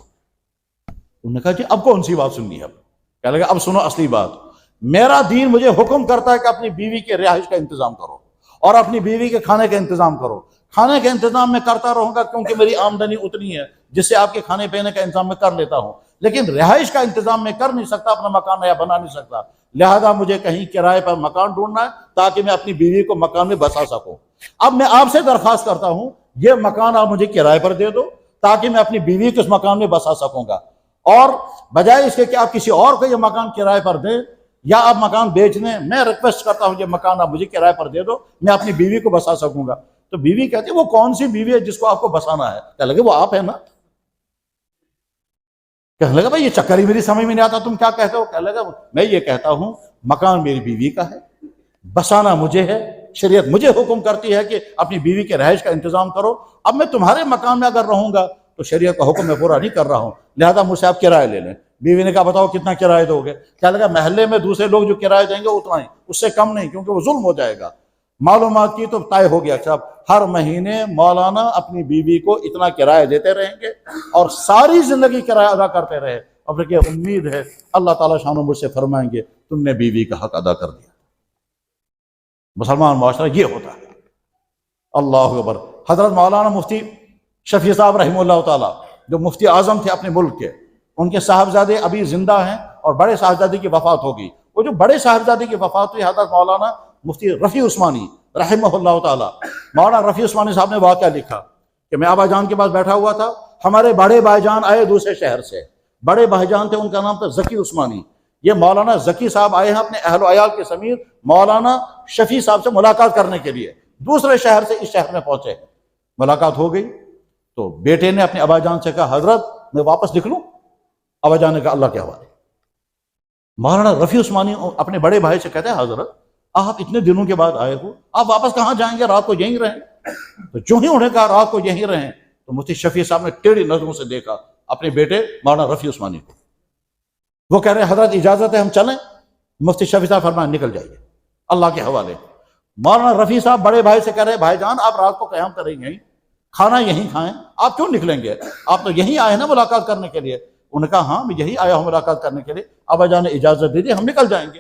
انہوں نے کہا جی اب کون سی بات سننی ہے؟ اب کیا لگا اب سنو اصلی بات. میرا دین مجھے حکم کرتا ہے کہ اپنی بیوی کے رہائش کا انتظام کرو اور اپنی بیوی کے کھانے کا انتظام کرو. کھانے کے انتظام میں کرتا رہوں گا کیونکہ میری آمدنی اتنی ہے جس سے آپ کے کھانے پینے کا انتظام میں کر لیتا ہوں، لیکن رہائش کا انتظام میں کر نہیں سکتا، اپنا مکان نیا بنا نہیں سکتا. لہذا مجھے کہیں کرائے پر مکان ڈھونڈنا ہے تاکہ میں اپنی بیوی کو مکان میں بسا سکوں. اب میں آپ سے درخواست کرتا ہوں یہ مکان آپ مجھے کرائے پر دے دو تاکہ میں اپنی بیوی کو اس مکان میں بسا سکوں گا، اور بجائے اس کے کہ آپ کسی اور کو یہ مکان کرائے پر دیں یا آپ مکان بیچ دیں، میں ریکویسٹ کرتا ہوں یہ مکان آپ مجھے کرائے پر دے دو، میں اپنی بیوی کو بسا سکوں گا. تو بیوی کہتی ہے وہ کون سی بیوی ہے جس کو آپ کو بسانا ہے؟ کہنے لگے وہ آپ ہے نا. کہنے لگا بھائی یہ چکر ہی میری سمجھ میں نہیں آتا، تم کیا کہتے ہو؟ کہنے لگا میں یہ کہتا ہوں مکان میری بیوی کا ہے، بسانا مجھے ہے، شریعت مجھے حکم کرتی ہے کہ اپنی بیوی کے رہائش کا انتظام کرو. اب میں تمہارے مکان میں اگر رہوں گا تو شریعت کا حکم میں پورا نہیں کر رہا ہوں، لہذا مجھ سے آپ کرایہ لے لیں. بیوی نے کہا بتاؤ کتنا کرایہ دو گے؟ کیا لگا محلے میں دوسرے لوگ جو کرایہ دیں گے اتنا ہی، اس سے کم نہیں، کیونکہ وہ ظلم ہو جائے گا. معلومات کی تو طے ہو گیا صاحب ہر مہینے مولانا اپنی بیوی کو اتنا کرایہ دیتے رہیں گے اور ساری زندگی کرایہ ادا کرتے رہے. اب دیکھیے امید ہے اللہ تعالیٰ شانو مجھ سے فرمائیں گے تم نے بیوی کا حق ادا کر دیا. مسلمان معاشرہ یہ ہوتا ہے. اللہ اکبر. حضرت مولانا مفتی شفیع صاحب رحمہ اللہ تعالیٰ جو مفتی اعظم تھے اپنے ملک کے، ان کے صاحبزادے ابھی زندہ ہیں اور بڑے صاحبزادے کی وفات ہوگی. وہ جو بڑے صاحبزادے کی وفات ہوئی حضرت مولانا مفتی رفیع عثمانی رحمہ اللہ تعالیٰ، مولانا رفیع عثمانی صاحب نے واقعہ لکھا کہ میں ابا جان کے پاس بیٹھا ہوا تھا، ہمارے بڑے بھائی جان آئے دوسرے شہر سے. بڑے بھائی جان تھے، ان کا نام تھا ذکی عثمانی. یہ مولانا ذکی صاحب آئے ہیں اپنے اہل و عیال کے سمیت مولانا شفیع صاحب سے ملاقات کرنے کے لیے، دوسرے شہر سے اس شہر میں پہنچے. ملاقات ہو گئی تو بیٹے نے اپنے ابا جان سے کہا حضرت میں واپس نکلوں؟ ابا جان نے کہا اللہ کے حوالے. مولانا رفیع عثمانی اپنے بڑے بھائی سے کہتے ہیں حضرت آپ اتنے دنوں کے بعد آئے ہو، آپ واپس کہاں جائیں گے؟ رات کو یہیں رہیں. تو جو ہی انہیں کہا رات کو یہیں رہیں تو مفتی شفیع صاحب نے ٹیڑھی نظروں سے دیکھا اپنے بیٹے مولانا رفیع عثمانی کو. وہ کہہ رہے ہیں حضرت اجازت ہے ہم چلیں؟ مفتی شفیع صاحب فرمایا نکل جائیے اللہ کے حوالے. مولانا رفیع صاحب بڑے بھائی سے کہہ رہے ہیں بھائی جان آپ رات کو قیام کریں گے، کھانا یہیں کھائیں، آپ کیوں نکلیں گے؟ آپ تو یہیں آئے نا ملاقات کرنے کے لیے. انہوں نے کہا ہاں میں یہی آیا ہوں ملاقات کرنے کے لیے. ابا جان نے اجازت دے دی ہم نکل جائیں گے.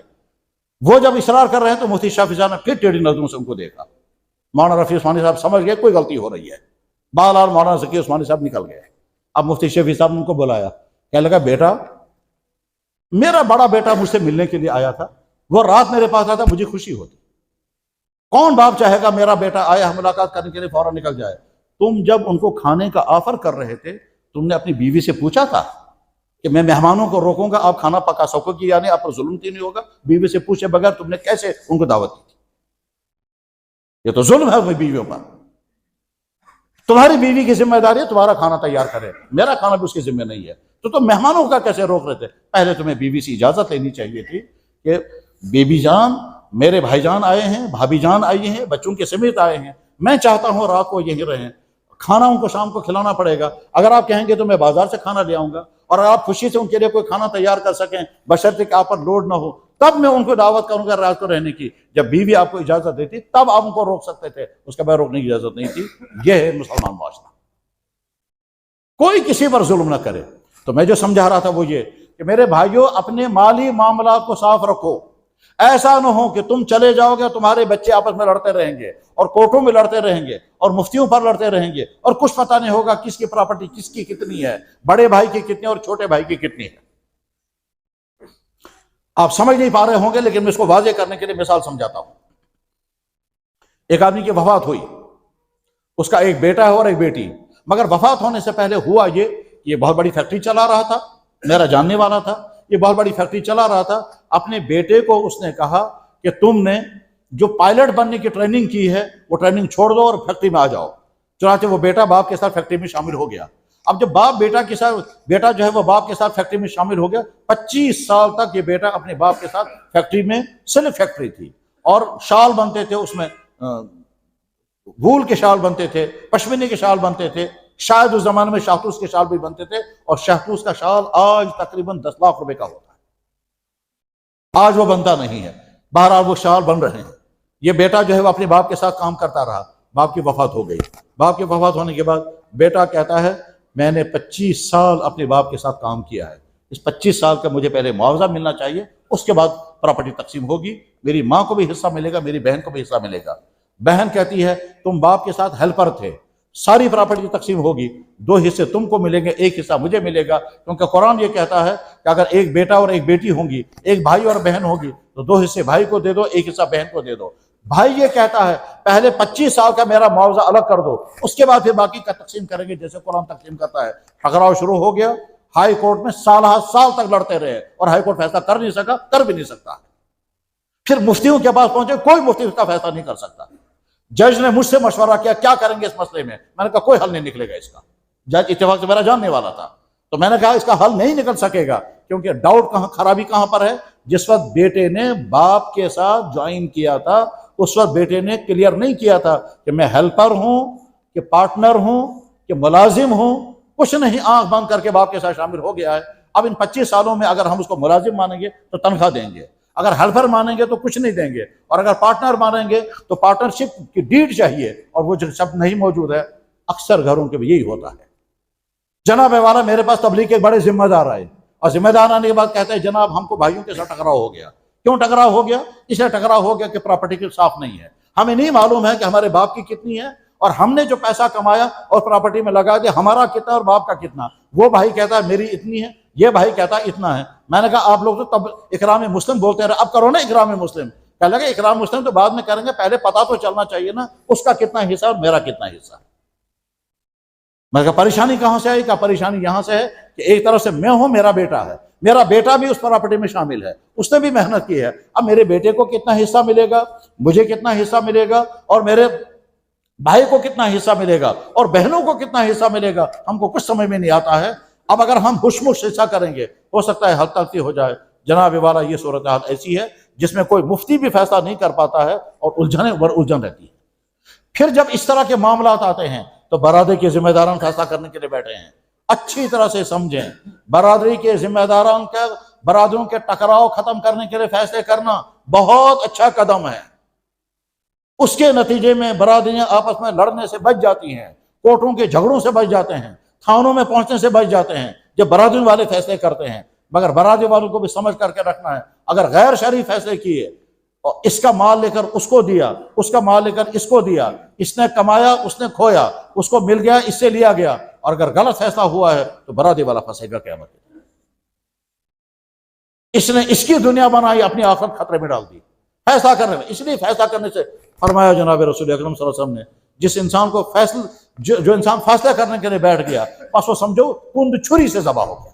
وہ جب اصرار کر رہے ہیں تو مفتی شفیع صاحب نے پھر ٹیڑھی نظروں سے ان کو دیکھا. مولانا رفیع عثمانی صاحب سمجھ گئے کوئی غلطی ہو رہی ہے. بہرحال مولانا ذکی عثمانی صاحب نکل گئے. اب مفتی شفیع صاحب نے ان کو بلایا، کہنے لگا بیٹا میرا بڑا بیٹا مجھ سے ملنے کے لیے آیا تھا، وہ رات میرے پاس آیا تھا، مجھے خوشی ہوتی. کون باپ چاہے گا میرا بیٹا آیا ملاقات کرنے کے لیے فوراً نکل جائے؟ تم جب ان کو کھانے کا آفر کر رہے تھے تم نے اپنی بیوی سے پوچھا تھا کہ میں مہمانوں کو روکوں گا آپ کھانا پکا سکو گی یعنی آپ پر ظلم تو نہیں ہوگا؟ بیوی سے پوچھے بغیر تم نے کیسے ان کو دعوت دی تھی؟ یہ تو ظلم ہے بیویوں پر. تمہاری بیوی کی ذمہ داری ہے تمہارا کھانا تیار کرے، میرا کھانا بھی اس کی ذمہ نہیں ہے. تو تم مہمانوں کا کیسے روک رہے تھے؟ پہلے تمہیں بیوی سے اجازت لینی چاہیے تھی کہ بیبی جان میرے بھائی جان آئے ہیں، بھابھی جان آئی ہیں، بچوں کے سمیت آئے ہیں، میں چاہتا ہوں رات کو یہیں رہیں، کھانا ان کو شام کو کھلانا پڑے گا. اگر آپ کہیں گے تو میں بازار سے کھانا لے آؤں گا، اور اگر آپ خوشی سے ان کے لیے کوئی کھانا تیار کر سکیں بشرطے کہ آپ پر لوڈ نہ ہو تب میں ان کو دعوت کروں گا رات کو رہنے کی. جب بیوی آپ کو اجازت دیتی تب آپ ان کو روک سکتے تھے، اس کے بعد روکنے کی اجازت نہیں تھی. یہ ہے مسلمان معاشرہ. کوئی کسی پر ظلم نہ کرے. تو میں جو سمجھا رہا تھا وہ یہ کہ میرے بھائیوں اپنے مالی معاملات کو صاف رکھو. ایسا نہ ہو کہ تم چلے جاؤ گے تمہارے بچے آپس میں لڑتے رہیں گے اور کورٹوں میں لڑتے رہیں گے اور مفتیوں پر لڑتے رہیں گے اور کچھ پتہ نہیں ہوگا کس کی پراپرٹی کس کی کتنی ہے، بڑے بھائی کی کتنی اور چھوٹے بھائی کی کتنی ہے. آپ سمجھ نہیں پا رہے ہوں گے لیکن میں اس کو واضح کرنے کے لیے مثال سمجھاتا ہوں۔ ایک آدمی کی وفات ہوئی، اس کا ایک بیٹا ہے اور ایک بیٹی، مگر وفات ہونے سے پہلے ہوا یہ بہت بڑی فیکٹری چلا رہا تھا، میرا جاننے والا تھا، یہ بہت بڑی فیکٹری چلا رہا تھا۔ اپنے بیٹے کو اس نے کہا کہ تم نے جو پائلٹ بننے کی ٹریننگ کی ہے وہ ٹریننگ چھوڑ دو اور فیکٹری میں آ جاؤ۔ چنانچہ وہ بیٹا باپ کے ساتھ فیکٹری میں شامل ہو گیا۔ اب جب بیٹا جو ہے وہ باپ کے ساتھ فیکٹری میں شامل ہو گیا، 25 سال تک یہ بیٹا اپنے باپ کے ساتھ فیکٹری میں، سلف فیکٹری تھی، اور شال بنتے تھے، اس میں وول کے شال بنتے تھے، پشمینے کے شال بنتے تھے، شاید اس زمانے میں شاہتوش کے شال بھی بنتے تھے، اور شاہتوش کا شال آج تقریباً 10 لاکھ روپے کا ہوتا ہے، آج وہ بنتا نہیں ہے، بہرحال وہ شال بن رہے ہیں۔ یہ بیٹا جو ہے وہ اپنے باپ کے ساتھ کام کرتا رہا، باپ کی وفات ہو گئی۔ باپ کی وفات ہونے کے بعد بیٹا کہتا ہے میں نے 25 سال اپنے باپ کے ساتھ کام کیا ہے، اس 25 سال کا مجھے پہلے معاوضہ ملنا چاہیے، اس کے بعد پراپرٹی تقسیم ہوگی، میری ماں کو بھی حصہ ملے گا، میری بہن کو بھی حصہ ملے گا۔ بہن کہتی ہے تم باپ کے ساتھ ہیلپر تھے، ساری پراپرٹی تقسیم ہوگی، 2 حصے تم کو ملیں گے، 1 حصہ مجھے ملے گا، کیونکہ قرآن یہ کہتا ہے کہ اگر ایک بیٹا اور ایک بیٹی ہوں گی، ایک بھائی اور بہن ہوگی، تو 2 حصے بھائی کو دے دو، 1 حصہ بہن کو دے دو۔ بھائی یہ کہتا ہے پہلے 25 سال کا میرا معاوضہ الگ کر دو، اس کے بعد پھر باقی کا تقسیم کریں گے جیسے قرآن تقسیم کرتا ہے۔ ٹکراؤ شروع ہو گیا، ہائی کورٹ میں سال تک لڑتے رہے، اور ہائی کورٹ فیصلہ کر نہیں سکا، کر بھی نہیں سکتا۔ پھر مفتیوں کے پاس پہنچے، کوئی مفتی اس کا فیصلہ نہیں کر سکتا۔ جج نے مجھ سے مشورہ کیا کریں گے اس مسئلے میں؟ میں نے کہا کوئی حل نہیں نکلے گا اس کا۔ جج اتفاق سے میرا جاننے والا تھا، تو میں نے کہا اس کا حل نہیں نکل سکے گا، کیونکہ ڈاؤٹ خرابی کہاں پر ہے؟ جس وقت بیٹے نے باپ کے ساتھ جوائن کیا تھا، اس وقت بیٹے نے کلیئر نہیں کیا تھا کہ میں ہیلپر ہوں کہ پارٹنر ہوں کہ ملازم ہوں، کچھ نہیں، آنکھ بند کر کے باپ کے ساتھ شامل ہو گیا ہے۔ اب ان 25 سالوں میں اگر ہم اس کو ملازم مانیں گے تو تنخواہ دیں گے، اگر ہیلپر مانیں گے تو کچھ نہیں دیں گے، اور اگر پارٹنر مانیں گے تو پارٹنرشپ کی ڈیڈ چاہیے، اور وہ جو شبد نہیں موجود ہے۔ اکثر گھروں کے بھی یہی ہوتا ہے۔ جناب والا میرے پاس تبلیغ کے بڑے ذمہ دار آئے، اور ذمہ دار آنے کے بعد کہتے ہیں جناب ہم کو بھائیوں کے ساتھ ٹکراؤ ہو گیا۔ کیوں ٹکراؤ ہو گیا؟ اس لیے ٹکراؤ ہو گیا کہ پراپرٹی کی صاف نہیں ہے، ہمیں نہیں معلوم ہے کہ ہمارے باپ کی کتنی ہے، اور ہم نے جو پیسہ کمایا اور پراپرٹی میں لگا دیا ہمارا کتنا اور باپ کا کتنا۔ وہ بھائی کہتا ہے میری اتنی ہے، یہ بھائی کہتا ہے اتنا ہے۔ میں نے کہا آپ لوگ تو تب اکرام مسلم بولتے رہے، اب کرو نا اکرام مسلم۔ کہنے لگے اکرام مسلم تو بعد میں کریں گے، پہلے پتہ تو چلنا چاہیے نا اس کا کتنا حصہ اور میرا کتنا حصہ۔ میں نے کہا پریشانی کہاں سے آئی؟ کہا پریشانی یہاں سے ہے کہ ایک طرف سے میں ہوں، میرا بیٹا ہے، میرا بیٹا بھی اس پراپرٹی میں شامل ہے، اس نے بھی محنت کی ہے، اب میرے بیٹے کو کتنا حصہ ملے گا، مجھے کتنا حصہ ملے گا، اور میرے بھائی کو کتنا حصہ ملے گا، اور بہنوں کو کتنا حصہ ملے گا، ہم کو کچھ سمجھ میں نہیں آتا ہے۔ اب اگر ہم ہوش حصہ کریں گے ہو سکتا ہے حل تلخی ہو جائے۔ جناب والا یہ صورتحال ایسی ہے جس میں کوئی مفتی بھی فیصلہ نہیں کر پاتا ہے، اور الجھن رہتی ہے۔ پھر جب اس طرح کے معاملات آتے ہیں تو برادری کے ذمہ داران فیصلہ کرنے کے لیے بیٹھے ہیں۔ اچھی طرح سے سمجھیں، برادری کے ذمہ داران کا برادریوں کے ٹکراؤ ختم کرنے کے لیے فیصلے کرنا بہت اچھا قدم ہے۔ اس کے نتیجے میں برادریاں آپس میں لڑنے سے بچ جاتی ہیں، کورٹوں کے جھگڑوں سے بچ جاتے ہیں، تھانوں میں پہنچنے سے بچ جاتے ہیں جب برادری والے فیصلے کرتے ہیں۔ مگر برادری والوں کو بھی سمجھ کر کے رکھنا ہے، اگر غیر شرعی فیصلے کیے اور اس کا مال لے کر اس کو دیا، اس کا مال لے کر اس کو دیا، اس نے کمایا اس نے کھویا، اس کو مل گیا اس سے لیا گیا، اور اگر غلط فیصلہ ہوا ہے تو برادری والا پھنسے گا قیامت کے دن۔ اس نے اس کی دنیا بنائی، اپنی آخرت خطرے میں ڈال دی فیصلہ کرنے میں۔ اس لیے فیصلہ کرنے سے فرمایا جناب رسول اکرم صلی اللہ علیہ وسلم نے، جس انسان کو جو انسان فیصلہ کرنے کے لیے بیٹھ گیا، بس وہ سمجھو کند چھری سے ذبح ہو گیا۔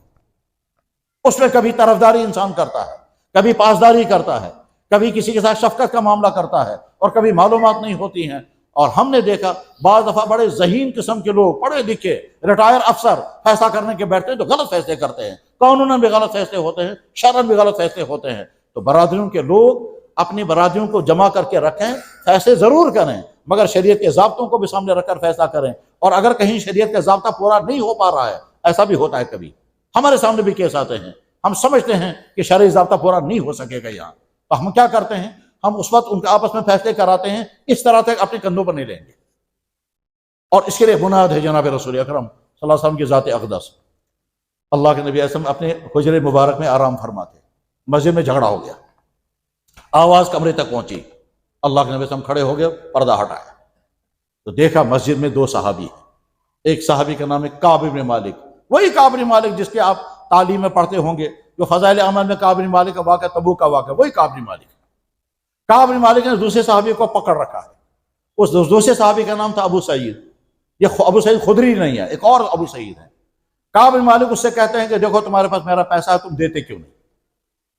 اس میں کبھی طرفداری انسان کرتا ہے، کبھی پاسداری کرتا ہے، کبھی کسی کے ساتھ شفقت کا معاملہ کرتا ہے، اور کبھی معلومات نہیں ہوتی ہیں۔ اور ہم نے دیکھا بعض دفعہ بڑے ذہین قسم کے لوگ، پڑھے لکھے ریٹائر افسر فیصلہ کرنے کے بیٹھتے ہیں تو غلط فیصلے کرتے ہیں، قانوناً بھی غلط فیصلے ہوتے ہیں، شرعاً بھی غلط فیصلے ہوتے ہیں۔ تو برادریوں کے لوگ اپنی برادریوں کو جمع کر کے رکھیں، فیصلے ضرور کریں، مگر شریعت کے ضابطوں کو بھی سامنے رکھ کر فیصلہ کریں۔ اور اگر کہیں شریعت کا ضابطہ پورا نہیں ہو پا رہا ہے، ایسا بھی ہوتا ہے، کبھی ہمارے سامنے بھی کیس آتے ہیں، ہم سمجھتے ہیں کہ شرعی ضابطہ پورا نہیں ہو سکے گا یہاں، تو ہم کیا کرتے ہیں؟ ہم اس وقت ان کے آپس میں فیصلے کراتے ہیں، اس طرح تک اپنے کندھوں پر نہیں لیں گے۔ اور اس کے لیے بنیاد ہے جناب رسول اکرم صلی اللہ علیہ وسلم کی ذات اقدس۔ اللہ کے نبی علیہ السلام اپنے حجرے مبارک میں آرام فرماتے، مسجد میں جھگڑا ہو گیا، آواز کمرے تک پہنچی، اللہ کے نبی علیہ السلام کھڑے ہو گئے، پردہ ہٹایا تو دیکھا مسجد میں 2 صحابی ہیں۔ ایک صحابی کا نام ہے کعب بن مالک، وہی کعب بن مالک جس کے آپ تعلیم میں پڑھتے ہوں گے، جو فضائل اعمال میں کعب بن مالک کا واقعہ، تبوک کا واقعہ، وہی کعب بن مالک ہے۔ کعب بن مالک نے دوسرے صحابی کو پکڑ رکھا ہے، اس دوسرے صحابی کا نام تھا ابو سعید۔ یہ ابو سعید خدری نہیں ہے، ایک اور ابو سعید ہے۔ کعب بن مالک اس سے کہتے ہیں کہ دیکھو تمہارے پاس میرا پیسہ ہے، تم دیتے کیوں نہیں؟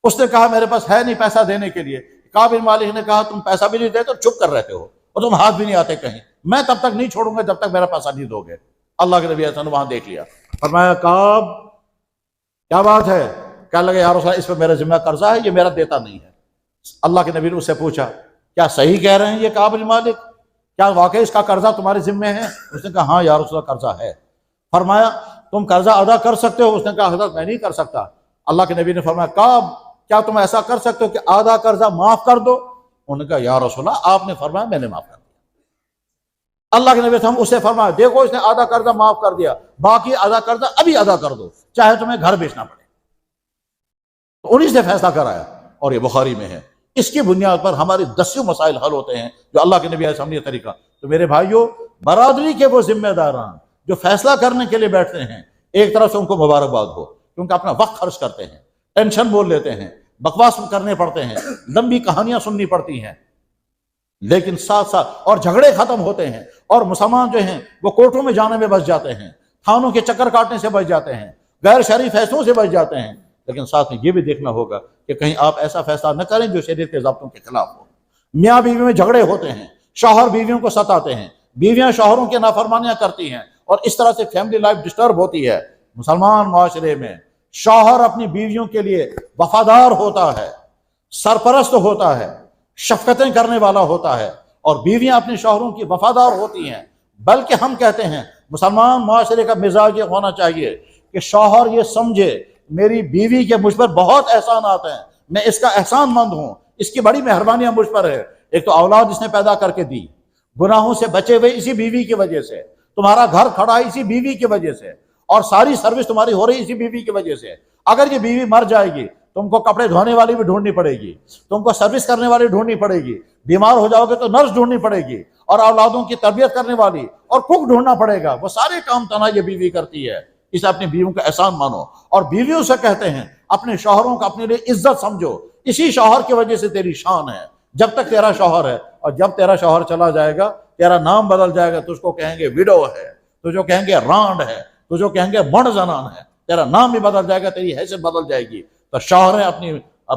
اس نے کہا میرے پاس ہے نہیں پیسہ دینے کے لیے۔ کعب بن مالک نے کہا تم پیسہ بھی نہیں دیتے اور چپ کر رہتے ہو اور تم ہاتھ بھی نہیں آتے کہیں، میں تب تک نہیں چھوڑوں گا جب تک میرا پیسہ نہیں دو گے۔ اللہ کے نبی نے وہاں دیکھ لیا، فرمایا کعب کیا بات ہے؟ کہنے لگے یا رسول اللہ اس پہ میرا ذمہ قرضہ ہے، یہ میرا دیتا نہیں ہے۔ اللہ کے نبی نے اس سے پوچھا کیا صحیح کہہ رہے ہیں یہ کعب بن مالک؟ کیا واقعی اس کا قرضہ تمہارے ذمہ ہے؟ اس نے کہا ہاں یا رسول اللہ قرضہ ہے۔ فرمایا تم قرضہ ادا کر سکتے ہو؟ اس نے کہا حضرت میں نہیں کر سکتا۔ اللہ کے نبی نے فرمایا کعب کیا تم ایسا کر سکتے ہو کہ آدھا قرضہ معاف کر دو؟ انہوں نے کہا یا رسول اللہ آپ نے فرمایا میں نے معاف کر دیا۔ اللہ کے نبی ہم اسے فرمایا دیکھو اس نے آدھا قرضہ معاف کر دیا، باقی آدھا قرضہ ابھی ادا کر دو چاہے تمہیں گھر بیچنا پڑے۔ تو انہی سے فیصلہ کرایا اور یہ بخاری میں ہے۔ اس کی بنیاد پر ہمارے دسیوں مسائل حل ہوتے ہیں جو اللہ کے نبی علیہ السلام نے یہ طریقہ۔ تو میرے بھائیوں، برادری کے وہ ذمہ داران جو فیصلہ کرنے کے لیے بیٹھتے ہیں، ایک طرف سے ان کو مبارکباد ہو کیونکہ اپنا وقت خرچ کرتے ہیں، ٹینشن بول لیتے ہیں، بکواس کرنے پڑتے ہیں، لمبی کہانیاں سننی پڑتی ہیں، لیکن ساتھ ساتھ اور جھگڑے ختم ہوتے ہیں اور مسلمان جو ہیں وہ کورٹوں میں جانے میں بچ جاتے ہیں، تھانوں کے چکر کاٹنے سے بچ جاتے ہیں، غیر شرعی فیصلوں سے بچ جاتے ہیں۔ لیکن ساتھ میں یہ بھی دیکھنا ہوگا کہ کہیں آپ ایسا فیصلہ نہ کریں جو شریعت کے ضابطوں کے خلاف ہو۔ میاں بیوی میں جھگڑے ہوتے ہیں، شوہر بیویوں کو ستاتے ہیں، بیویاں شوہروں کی نافرمانیاں کرتی ہیں اور اس طرح سے فیملی لائف ڈسٹرب ہوتی ہے۔ مسلمان معاشرے میں شوہر اپنی بیویوں کے لیے وفادار ہوتا ہے، سرپرست ہوتا ہے، شفقتیں کرنے والا ہوتا ہے، اور بیویاں اپنے شوہروں کی وفادار ہوتی ہیں۔ بلکہ ہم کہتے ہیں مسلمان معاشرے کا مزاج یہ ہونا چاہیے کہ شوہر یہ سمجھے میری بیوی کے مجھ پر بہت احسانات ہیں، میں اس کا احسان مند ہوں، اس کی بڑی مہربانیاں مجھ پر ہے۔ ایک تو اولاد اس نے پیدا کر کے دی، گناہوں سے بچے ہوئے اسی بیوی کی وجہ سے، تمہارا گھر کھڑا ہے اسی بیوی کی وجہ سے، اور ساری سروس تمہاری ہو رہی اسی بیوی کی وجہ سے۔ اگر یہ بیوی مر جائے گی تم کو کپڑے دھونے والی بھی ڈھونڈنی پڑے گی، تم کو سروس کرنے والی ڈھونڈنی پڑے گی، بیمار ہو جاؤ گے تو نرس ڈھونڈنی پڑے گی، اور اولادوں کی تربیت کرنے والی اور کک ڈھونڈنا پڑے گا۔ وہ سارے کام تنہا یہ بیوی کرتی ہے۔ اسے اپنی بیویوں کا احسان مانو، اور بیویوں سے کہتے ہیں اپنے شوہروں کا اپنے لیے عزت سمجھو، اسی شوہر کی وجہ سے تیری شان ہے جب تک تیرا شوہر ہے، اور جب تیرا شوہر چلا جائے گا تیرا نام بدل جائے گا، تجھ کو کہیں گے ویڈو ہے، تجھو کہیں گے رانڈ ہے، تجھو کہیں گے مڑ زنان ہے، تیرا نام بھی بدل جائے گا، تیری حیثیت بدل جائے گی۔ تو شوہر اپنی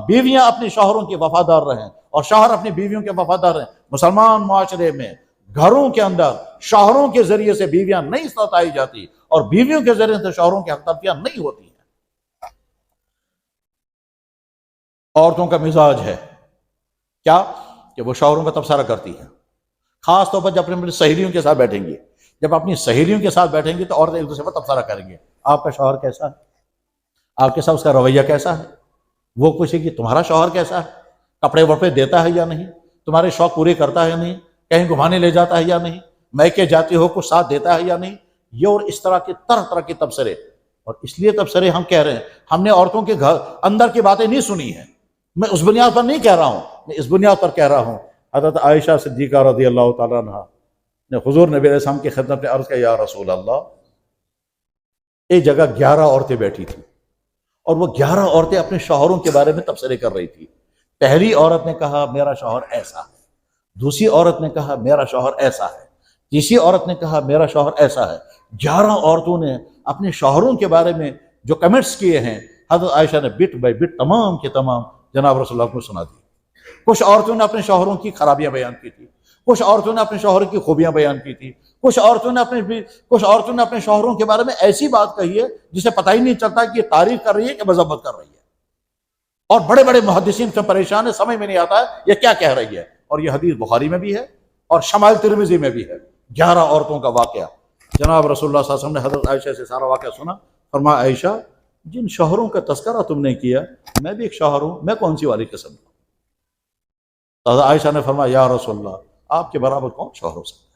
بیویاں اپنے شوہروں کی وفادار رہیں اور شوہر اپنی بیویوں کے وفادار رہیں۔ مسلمان معاشرے میں گھروں کے اندر شوہروں کے ذریعے سے بیویاں نہیں ستائی جاتی اور بیویوں کے ذریعے سے شوہروں کی حق تلفیاں نہیں ہوتی ہیں۔ عورتوں کا مزاج ہے کیا کہ وہ شوہروں کا تبصرہ کرتی ہیں، خاص طور پر جب اپنی سہیلیوں کے ساتھ بیٹھیں گی، جب اپنی سہیلیوں کے ساتھ بیٹھیں گی تو عورتیں ایک دوسرے پر تبصرہ کریں گے، آپ کا شوہر کیسا ہے، آپ کے ساتھ اس کا رویہ کیسا ہے، وہ پوچھے گی تمہارا شوہر کیسا ہے، کپڑے وپڑے دیتا ہے یا نہیں، تمہارے شوق پورے کرتا ہے یا نہیں، کہیں گھمانے لے جاتا ہے یا نہیں، میکے جاتی ہو کچھ ساتھ دیتا ہے یا نہیں۔ یہ اور اس طرح کے طرح طرح کے تبصرے، اور اس لیے تبصرے ہم کہہ رہے ہیں ہم نے عورتوں کے گھر اندر کی باتیں نہیں سنی ہیں، میں اس بنیاد پر نہیں کہہ رہا ہوں، میں اس بنیاد پر کہہ رہا ہوں۔ حضرت عائشہ صدیقہ رضی اللہ تعالیٰ عنہا نے حضور نبی علیہ السلام کی خدمت میں عرض کیا یا رسول اللہ، ایک جگہ 11 عورتیں بیٹھی تھیں اور وہ 11 عورتیں اپنے شوہروں کے بارے میں تبصرے کر رہی تھی۔ پہلی عورت نے کہا میرا شوہر ایسا ہے، دوسری عورت نے کہا میرا شوہر ایسا ہے، تیسری عورت نے کہا میرا شوہر ایسا ہے۔ 11 عورتوں نے اپنے شوہروں کے بارے میں جو کمنٹس کیے ہیں حضرت عائشہ نے بٹ بائی بٹ تمام کے تمام جناب رسول اللہ کو سنا دی۔ کچھ عورتوں نے اپنے شوہروں کی خرابیاں بیان کی تھی، کچھ عورتوں نے اپنے شوہر کی خوبیاں بیان کی تھی، کچھ عورتوں نے اپنے شوہروں کے بارے میں ایسی بات کہی ہے جسے پتہ ہی نہیں چلتا کہ یہ تعریف کر رہی ہے کہ مذمت کر رہی ہے، اور بڑے بڑے محدثین سے پریشان ہے، سمجھ میں نہیں آتا ہے یہ کیا کہہ رہی ہے۔ اور یہ حدیث بخاری میں بھی ہے اور شمائل ترمذی میں بھی ہے۔ 11 عورتوں کا واقعہ، جناب رسول اللہ صلی اللہ علیہ وسلم نے حضرت عائشہ سے سارا واقعہ سنا، فرمایا عائشہ جن شوہروں کا تذکرہ تم نے کیا میں بھی ایک شوہر ہوں، میں کون سی والی قسم ہوں؟ حضرت عائشہ نے فرمایا یا رسول اللہ آپ کے برابر کون شوہر ہو سکتا ہے،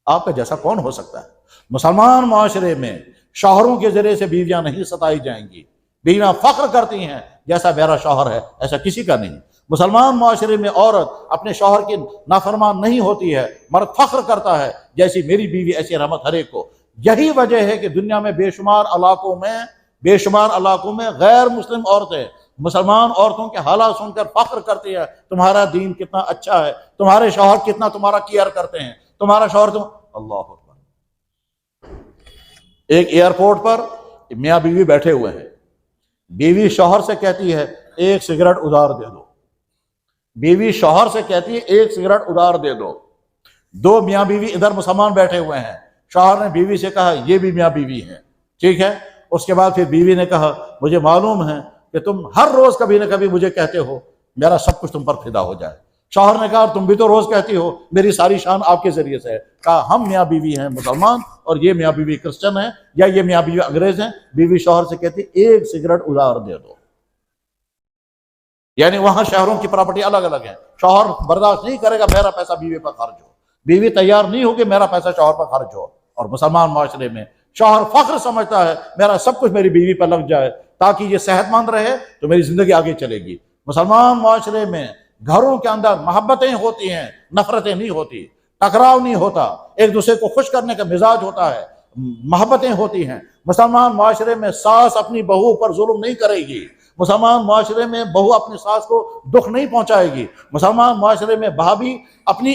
آپ کا جیسا کون ہو سکتا ہے۔ مسلمان معاشرے میں شوہروں کے ذریعے سے بیویاں نہیں ستائی جائیں گی، بیویاں فخر کرتی ہیں جیسا میرا شوہر ہے ایسا کسی کا نہیں۔ مسلمان معاشرے میں عورت اپنے شوہر کی نافرمان نہیں ہوتی ہے، مرد فخر کرتا ہے جیسی میری بیوی ایسی رحمت ہر ایک کو۔ یہی وجہ ہے کہ دنیا میں بے شمار علاقوں میں بے شمار علاقوں میں غیر مسلم عورتیں مسلمان عورتوں کے حالات سن کر فخر کرتی ہے، تمہارا دین کتنا اچھا ہے، تمہارے شوہر کتنا تمہارا کیئر کرتے ہیں، تمہارا شوہر اللہ اکبر۔ ایک ایئرپورٹ پر میاں بیوی بیٹھے ہوئے ہیں، بیوی شوہر سے کہتی ہے ایک سگریٹ ادھار دے دو، بیوی شوہر سے کہتی ہے ایک سگریٹ ادھار دے دو۔ دو میاں بیوی ادھر مسلمان بیٹھے ہوئے ہیں، شوہر نے بیوی سے کہا یہ بھی میاں بیوی ہیں، ٹھیک ہے۔ اس کے بعد پھر بیوی نے کہا مجھے معلوم ہے کہ تم ہر روز کبھی نہ کبھی مجھے کہتے ہو میرا سب کچھ تم پر فدا ہو جائے۔ شوہر نے کہا تم بھی تو روز کہتی ہو میری ساری شان آپ کے ذریعے سے ہے۔ کہا ہم میاں بیوی ہیں مسلمان اور یہ میاں بیوی کرسچن ہیں یا یہ میاں بیوی انگریز ہیں۔ بیوی شوہر سے کہتی ایک سگریٹ ادھار دے دو، یعنی وہاں شوہروں کی پراپرٹی الگ الگ ہے۔ شوہر برداشت نہیں کرے گا میرا پیسہ بیوی پر خرچ ہو، بیوی تیار نہیں ہوگی میرا پیسہ شوہر پر خرچ ہو۔ اور مسلمان معاشرے میں شوہر فخر سمجھتا ہے میرا سب کچھ میری بیوی پر لگ جائے تاکہ یہ صحت مند رہے تو میری زندگی آگے چلے گی۔ مسلمان معاشرے میں گھروں کے اندر محبتیں ہوتی ہیں، نفرتیں نہیں ہوتی، ٹکراؤ نہیں ہوتا، ایک دوسرے کو خوش کرنے کا مزاج ہوتا ہے، محبتیں ہوتی ہیں۔ مسلمان معاشرے میں ساس اپنی بہو پر ظلم نہیں کرے گی، مسلمان معاشرے میں بہو اپنی ساس کو دکھ نہیں پہنچائے گی، مسلمان معاشرے میں بھابھی اپنی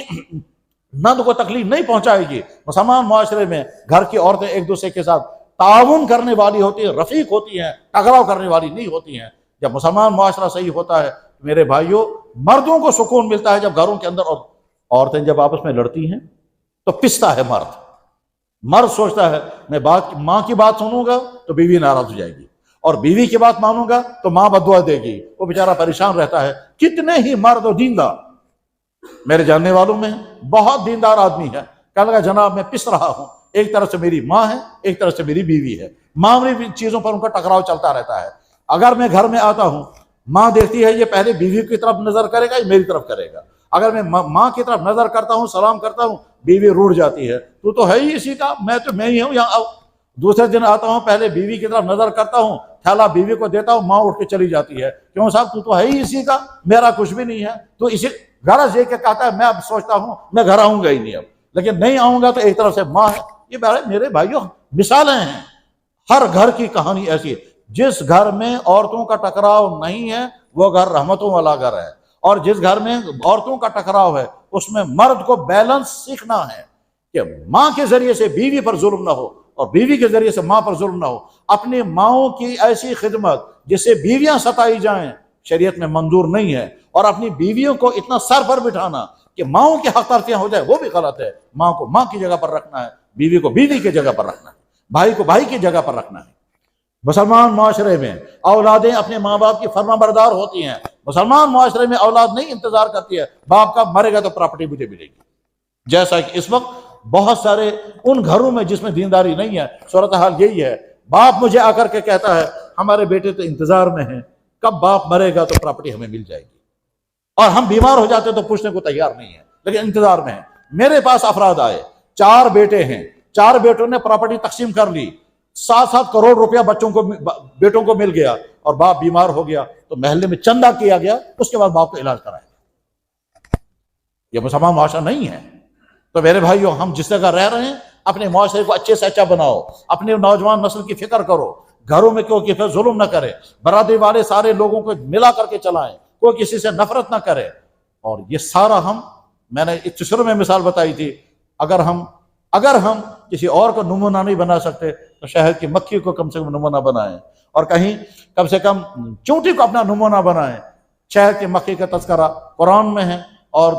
نند کو تکلیف نہیں پہنچائے گی، مسلمان معاشرے میں گھر کی عورتیں ایک دوسرے کے ساتھ تعاون کرنے والی ہوتی ہیں، رفیق ہوتی ہیں، ٹکراؤ کرنے والی نہیں ہوتی ہیں۔ جب مسلمان معاشرہ صحیح ہوتا ہے میرے بھائیوں، مردوں کو سکون ملتا ہے جب گھروں کے اندر عورتیں جب آپس میں لڑتی ہیں تو پستا ہے مرد سوچتا ہے میں ماں کی بات سنوں گا تو بیوی ناراض ہو جائے گی اور بیوی کی بات مانوں گا تو ماں بددعا دے گی، وہ بیچارہ پریشان رہتا ہے۔ کتنے ہی مرد و دیندار میرے جاننے والوں میں بہت دیندار آدمی ہے، کہنے لگا جناب میں پس رہا ہوں، ایک طرف سے میری ماں ہے ایک طرف سے میری بیوی ہے، معاملے چیزوں پر ان کا ٹکراؤ چلتا رہتا ہے۔ اگر میں گھر میں آتا ہوں ماں دیکھتی ہے یہ پہلے بیوی کی طرف نظر کرے گا یا میری طرف کرے گا، اگر میں ماں کی طرف نظر کرتا ہوں سلام کرتا ہوں بیوی روٹھ جاتی ہے، تو ہے ہی اسی کا، میں ہی ہوں یہاں۔ دوسرے دن آتا ہوں پہلے بیوی کی طرف نظر کرتا ہوں، تھیلا بیوی کو دیتا ہوں، ماں اٹھ کے چلی جاتی ہے، کیوں صاحب تو ہے ہی اسی کا، میرا کچھ بھی نہیں ہے۔ تو اسی غرض یہ کہ کہتا ہے میں اب سوچتا ہوں میں گھر آؤں گا ہی نہیں اب، لیکن نہیں آؤں گا تو ایک طرف سے ماں ہے۔ یہ میرے بھائیوں مثالیں ہیں، ہر گھر کی کہانی ایسی ہے۔ جس گھر میں عورتوں کا ٹکراؤ نہیں ہے وہ گھر رحمتوں والا گھر ہے، اور جس گھر میں عورتوں کا ٹکراؤ ہے اس میں مرد کو بیلنس سیکھنا ہے کہ ماں کے ذریعے سے بیوی پر ظلم نہ ہو اور بیوی کے ذریعے سے ماں پر ظلم نہ ہو۔ اپنی ماؤں کی ایسی خدمت جس سے بیویاں ستائی جائیں شریعت میں منظور نہیں ہے، اور اپنی بیویوں کو اتنا سر پر بٹھانا کہ ماؤں کی حق تلفیاں ہو جائے وہ بھی غلط ہے۔ ماں کو ماں کی جگہ پر رکھنا ہے، بیوی کو بیوی کی جگہ پر رکھنا ہے، بھائی کو بھائی کی جگہ پر رکھنا ہے۔ مسلمان معاشرے میں اولادیں اپنے ماں باپ کی فرما بردار ہوتی ہیں، مسلمان معاشرے میں اولاد نہیں انتظار کرتی ہے باپ کا مرے گا تو پراپرٹی مجھے ملے گی۔ جیسا کہ اس وقت بہت سارے ان گھروں میں جس میں دینداری نہیں ہے صورتحال یہی ہے، باپ مجھے آ کر کے کہتا ہے ہمارے بیٹے تو انتظار میں ہیں کب باپ مرے گا تو پراپرٹی ہمیں مل جائے گی، اور ہم بیمار ہو جاتے تو پوچھنے کو تیار نہیں ہے لیکن انتظار میں ہیں۔ میرے پاس افراد آئے، 4 بیٹے ہیں، 4 بیٹوں نے پراپرٹی تقسیم کر لی، 7-7 کروڑ روپیہ بیٹوں کو مل گیا، اور باپ بیمار ہو گیا تو محلے میں چندہ کیا گیا، اس کے بعد باپ کو علاج کرایا گیا۔ یہ مسلمان معاشرہ نہیں ہے۔ تو میرے بھائیوں ہم جس جگہ رہ رہے ہیں اپنے معاشرے کو اچھے سے اچھا بناؤ، اپنے نوجوان نسل کی فکر کرو، گھروں میں کوئی پھر ظلم نہ کرے، برادری والے سارے لوگوں کو ملا کر کے چلائیں، کوئی کسی سے نفرت نہ کرے۔ اور یہ سارا میں نے شروع میں مثال بتائی تھی، اگر ہم کسی اور کو نمونہ نہیں بنا سکتے تو شہد کی مکھی کو کم سے کم نمونہ بنائیں، اور کہیں کم سے کم چونٹی کو اپنا نمونہ بنائیں۔ شہد کی مکھی کا تذکرہ قرآن میں ہے اور